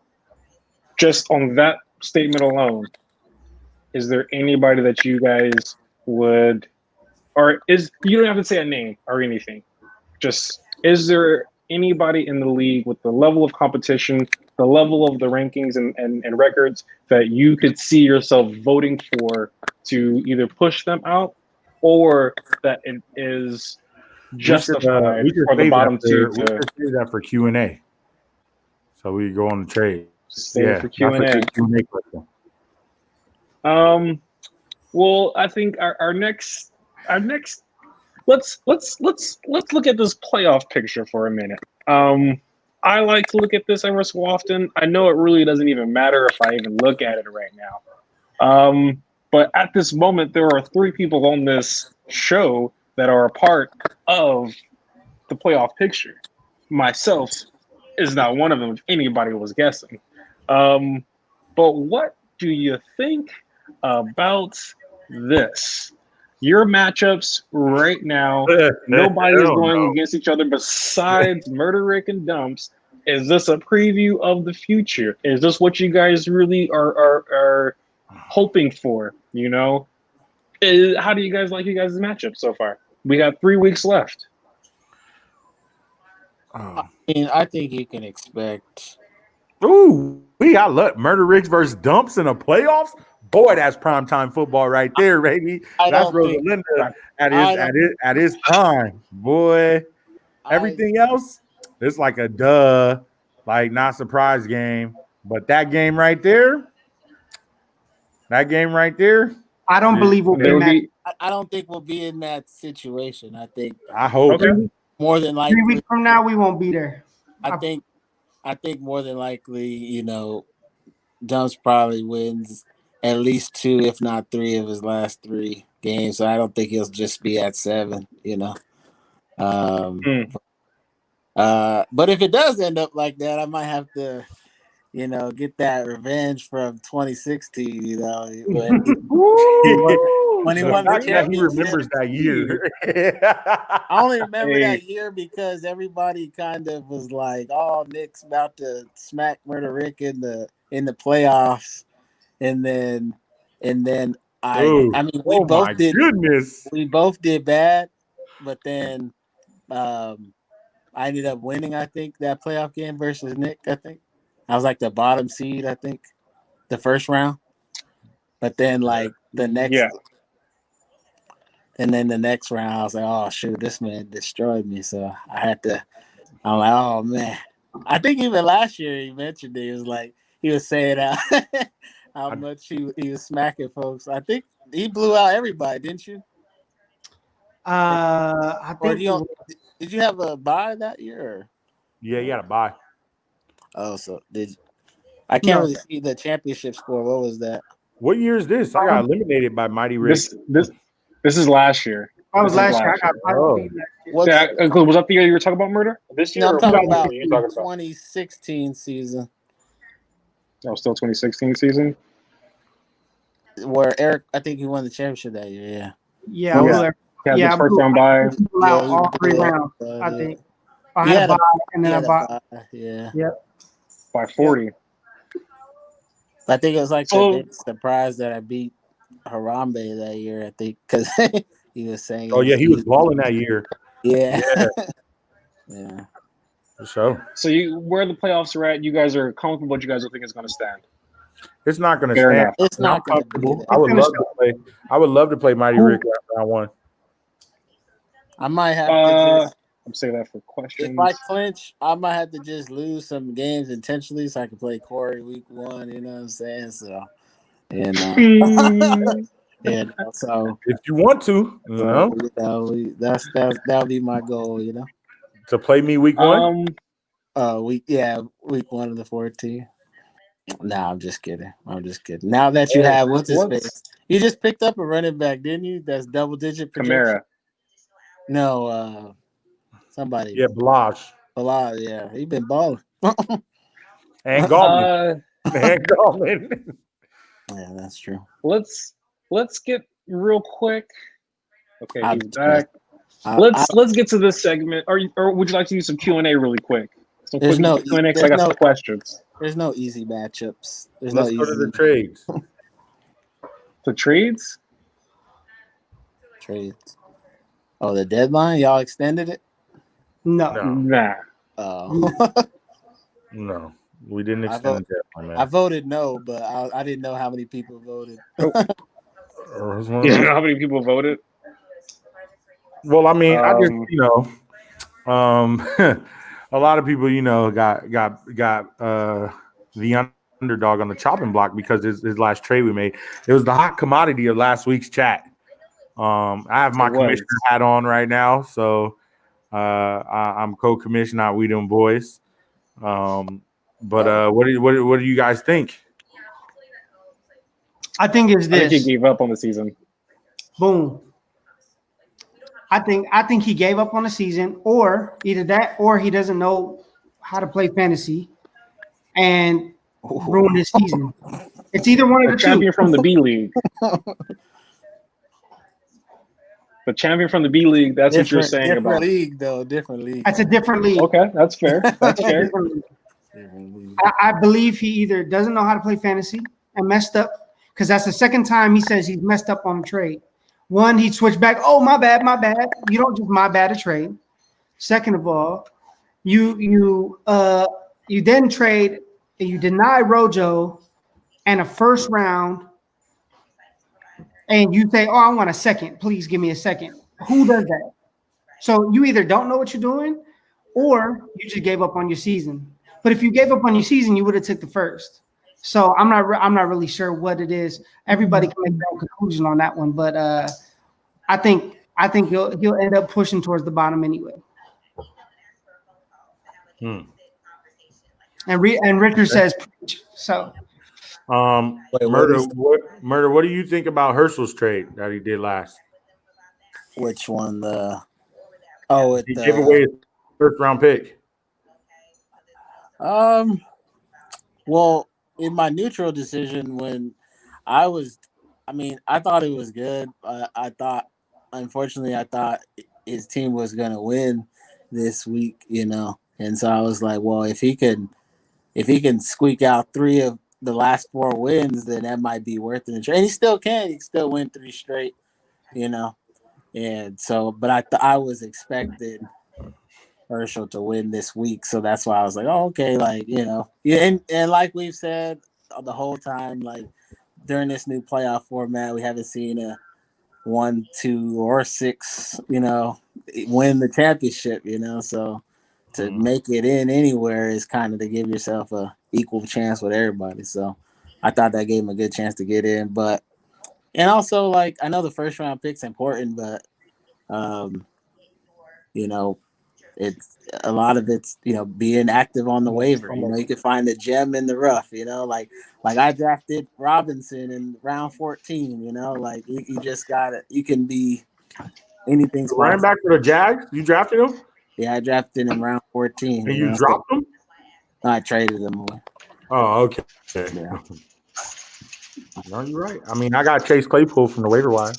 just on that statement alone, is there anybody that you guys would, or is you don't have to say a name or anything, just is there anybody in the league with the level of competition, the level of the rankings and records that you could see yourself voting for to either push them out or that it is justified we should for the save bottom two we to should save that for Q&A. So we go on the trade. save for Q&A? That's a good Q&A question. Well, I think our next let's look at this playoff picture for a minute. I like to look at this every so often. I know it really doesn't even matter if I even look at it right now. But at this moment, there are 3 people on this show that are a part of the playoff picture. Myself is not one of them, if anybody was guessing. But what do you think about this? Your matchups right now, nobody is going against each other besides Murder Rick and Dumps. Is this a preview of the future? Is this what you guys really are hoping for? You know, how do you guys like you guys' matchup so far? We got 3 weeks left. I mean, I think you can expect. Ooh, I love Murder Ricks versus Dumps in the playoffs. Boy, that's primetime football right there, baby. That's Rosalinda at his prime. Boy, everything else, it's like a duh, like not surprise game. But that game right there, I don't believe we'll be in that. I don't think we'll be in that situation. I hope. Okay. More than likely 3 weeks from now, we won't be there. I think more than likely, you know, Dumps probably wins at least 2, if not 3, of his last 3 games. So I don't think he'll just be at 7, you know. But if it does end up like that, I might have to, you know, get that revenge from 2016, you know, when he won the championship. He remembers that year. I only remember that year because everybody kind of was like, "Oh, Nick's about to smack Murder Rick in the playoffs," and then I mean, we both did bad, but then I ended up winning. I think that playoff game versus Nick. I think I was like the bottom seed. I think the first round, but then like the next. Yeah. And then the next round, I was like, "Oh shoot, this man destroyed me." So I had to. I'm like, "Oh man." I think even last year he mentioned it. He was like, he was saying how much he was smacking folks. I think he blew out everybody, didn't you? I think. Did you have a bye that year? Or? Yeah, you had a bye. Oh, so I can't really see the championship score. What was that? What year is this? I got eliminated by Mighty Rick. This is last year. That was last year. Was that the year you were talking about Murder? This year? No, I'm talking about 2016 season. Oh, still 2016 season? Where Eric, I think he won the championship that year, Yeah. Yeah, first round bye. All 3 rounds, I think. I had a bye, and then I bought. Yeah. Yep. By 40. I think it was like a big surprise that I beat Harambe that year, I think, because he was saying. Oh, yeah, he was balling that year. Yeah. Yeah. For sure. So where the playoffs are at, you guys are comfortable what you guys think is going to stand? It's not going to stand. Enough. It's not comfortable. I would love to play Mighty Rick round 1. I might have to I'm saying that for questions. If I clinch, I might have to just lose some games intentionally so I can play Corey week 1, you know what I'm saying? So, so if you want to, that'll be my goal, you know. To play me week 1? Week 1 of the 14. Nah, I'm just kidding. Now that you have what's his face, you just picked up a running back, didn't you? That's double digit projection. Kamara. No, somebody. Yeah, Balaj Yeah, he been balling. and Gallman. And Gallman. Yeah, that's true. Let's get real quick. Okay, I'll he's just back. Let's get to this segment. Or would you like to do some Q&A really quick? Some quick Q&A because I got some questions. There's no easy matchups. Let's go to the trades. The trades? Trades. Oh, the deadline? Y'all extended it? No. Nah. No, we didn't extend the deadline, man. I voted no, but I didn't know how many people voted. You know how many people voted? Well, I mean, I just a lot of people, got the underdog on the chopping block because his last trade we made. It was the hot commodity of last week's chat. I have my commissioner hat on right now, so I'm co-commissioner at We Them Boys. But what do you guys think? I think it's this. I think he gave up on the season. Boom. I think he gave up on the season, or either that, or he doesn't know how to play fantasy and ruin his season. It's either one of the two. Champion from the B League. The champion from the B League. That's what you're saying about. Different league. That's a different league. Okay, that's fair. That's fair. I believe he either doesn't know how to play fantasy and messed up, because that's the second time he says he's messed up on a trade. One, he switched back. Oh, my bad. You don't just my bad a trade. Second of all, you then trade, you deny Rojo and a first round, and you say, "Oh, I want a second. Please give me a second." Who does that? So you either don't know what you're doing, or you just gave up on your season. But if you gave up on your season, you would have took the first. So I'm not really sure what it is. Everybody can make their own conclusion on that one, but I think he'll end up pushing towards the bottom anyway. And Richard says preach. So Murder, what do you think about Herschel's trade that he did last? Which one? He gave away his first round pick. Well, in my neutral decision, when I thought it was good. Unfortunately, I thought his team was going to win this week, and so I was like, well, if he can squeak out 3 of the last 4 wins, then that might be worth it. And he still can. He still win 3 straight, and so, but I was expecting Herschel to win this week, so that's why I was like, oh, okay, and like we've said the whole time, like during this new playoff format, we haven't seen a 1, 2, or 6, win the championship, so to make it in anywhere is kind of to give yourself a equal chance with everybody. So I thought that gave him a good chance to get in, and also, like, I know the first round pick's important, but it's a lot of it's being active on the waiver. You can find a gem in the rough. Like I drafted Robinson in round 14. Like you just got it. You can be anything. Running back for the Jags, you drafted him? Yeah, I drafted him in round 14. And you dropped him? I traded him away. Oh, okay. Yeah. No, you're right. I mean, I got Chase Claypool from the waiver wire.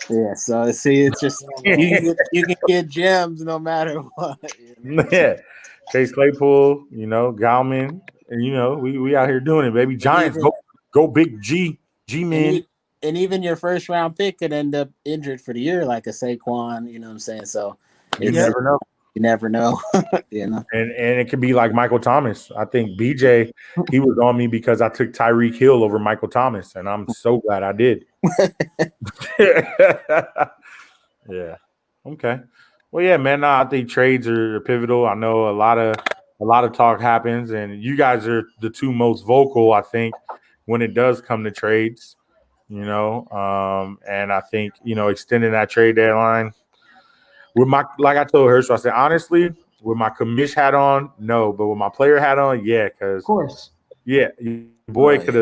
Yeah, so see, it's just you can get gems no matter what. Yeah, Chase Claypool, Gauman, and we out here doing it, baby. Giants, go big G-men. And even your first round pick could end up injured for the year, like a Saquon. You know what I'm saying? So you never know. You never know. And it could be like Michael Thomas. I think BJ, he was on me because I took Tyreek Hill over Michael Thomas, and I'm so glad I did. Yeah. Okay. Well, yeah, man. I think trades are pivotal. I know a lot of talk happens, and you guys are the 2 most vocal, I think, when it does come to trades. And I think extending that trade deadline. Like I told Herschel, I said, honestly, with my commish hat on, no, but with my player hat on, yeah, because, of course, Yeah, your boy could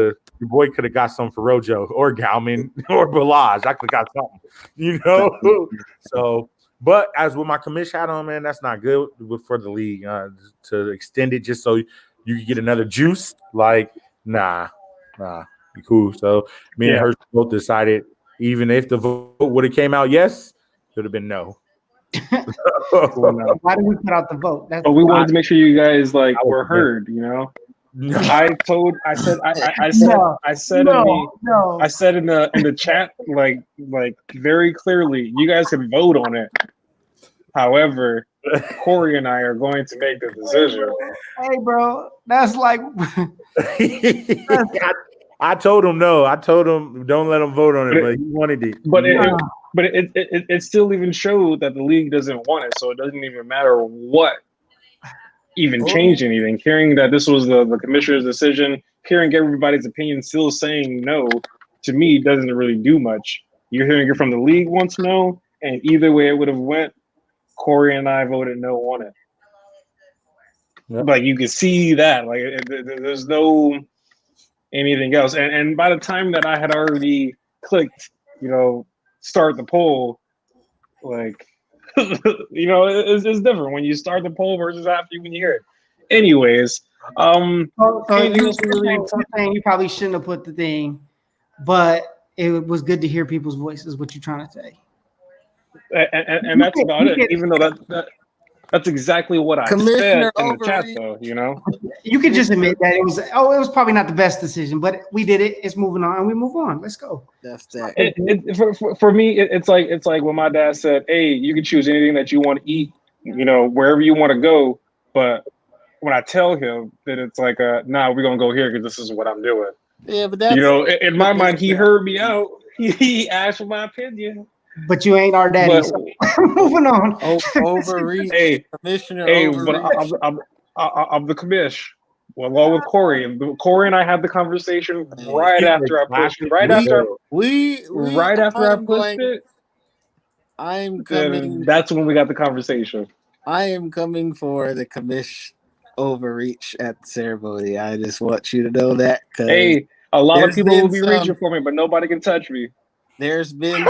have got some for Rojo or Galman or Balaj. I could have got something, you know. So, but as with my commish hat on, man, that's not good for the league to extend it just so you can get another juice. Like, nah, you cool. So me and her both decided, even if the vote would have came out yes, it would have been no. Why did we put out the vote? But we wanted to make sure you guys like were heard, you know. No. I said in the chat like very clearly, you guys can vote on it. However, Corey and I are going to make the decision. Hey, bro, that's like. I told him no. I told him don't let him vote on it, but he wanted it. But it still even showed that the league doesn't want it, so it doesn't even matter what even change anything. Hearing that this was the commissioner's decision, hearing everybody's opinion, still saying no, to me doesn't really do much. You're hearing it from the league wants no, and either way it would have went, Corey and I voted no on it. Yep. Like you can see that, like there's no anything else. And by the time that I had already clicked, you know, start the poll, like, you know, it's different when you start the poll versus after when you hear it. Anyways, so you probably shouldn't have put the thing, but it was good to hear people's voices. What you're trying to say, and that's about it. Even though that's exactly what I said in the chat, though. You know, you could just admit that it was probably not the best decision, but we did it. It's moving on, and we move on. Let's go. That's that. For me, it's like when my dad said, "Hey, you can choose anything that you want to eat, you know, wherever you want to go." But when I tell him that it's like, "Nah, we're gonna go here because this is what I'm doing." Yeah, but that's, you know, in my mind, he heard me out. He asked for my opinion. But you ain't our daddy. So moving on. Overreach. Commissioner. But I'm the commish. Well, along with Corey, and Corey and I had the conversation right after I posted. Right after I posted it. I'm coming. That's when we got the conversation. I am coming for the commish overreach at the ceremony. I just want you to know that. Hey, a lot of people will be reaching for me, but nobody can touch me. There's been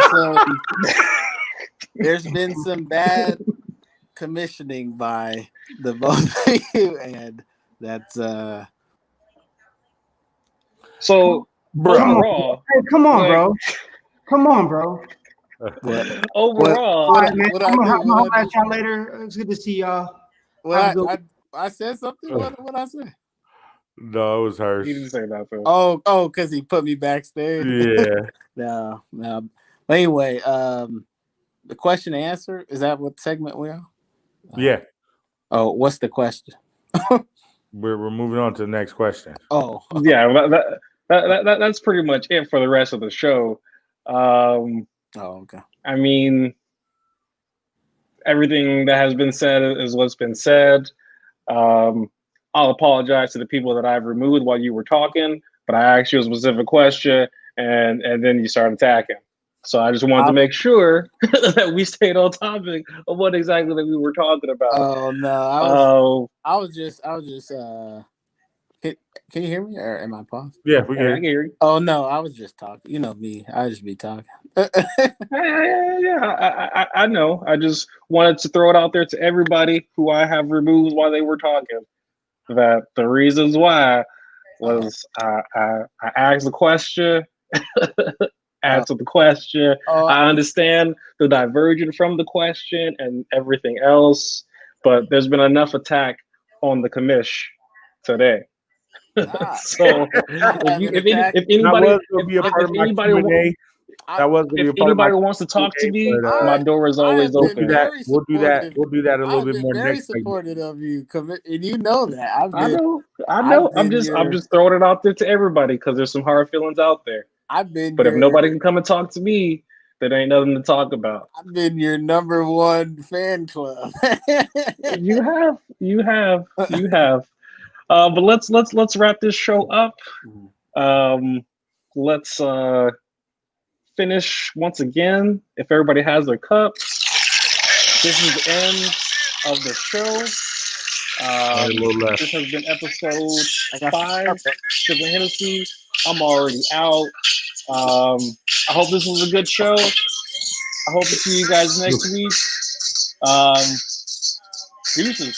some bad commissioning by the both of you, and that's so overall. Come on, bro. Come on, bro. Overall, I'm gonna have y'all later. It's good to see y'all. I said something. What I say? No, it was her. He didn't say that though. Oh, because he put me backstage. Yeah. No. But anyway, the question and answer, is that what segment we're on? Yeah. Oh, what's the question? We're moving on to the next question. Oh, yeah. That's pretty much it for the rest of the show. Okay. I mean, everything that has been said is what's been said. I'll apologize to the people that I've removed while you were talking, but I asked you a specific question, and then you started attacking. So I just wanted to make sure that we stayed on topic of what exactly that we were talking about. Oh no, I was just. Can you hear me, or am I paused? Yeah, we can. I can hear you. Oh no, I was just talking. You know me, I just be talking. Yeah, I know. I just wanted to throw it out there to everybody who I have removed while they were talking. That the reasons why was I asked the question, answer the question. I understand the diversion from the question and everything else, but there's been enough attack on the commish today. So if anybody wants to talk to me, my door is always open. We'll do that a little bit more very next supportive of you, and you know that. I know. I'm just throwing it out there to everybody because there's some hard feelings out there. But if nobody can come and talk to me, there ain't nothing to talk about. I've been your number one fan club. You have. But let's wrap this show up. Let's finish once again. If everybody has their cups, this is the end of the show. A little left. This has been episode 5, Sippin Hennessey. I'm already out. I hope this was a good show. I hope to see you guys next week. Deuces.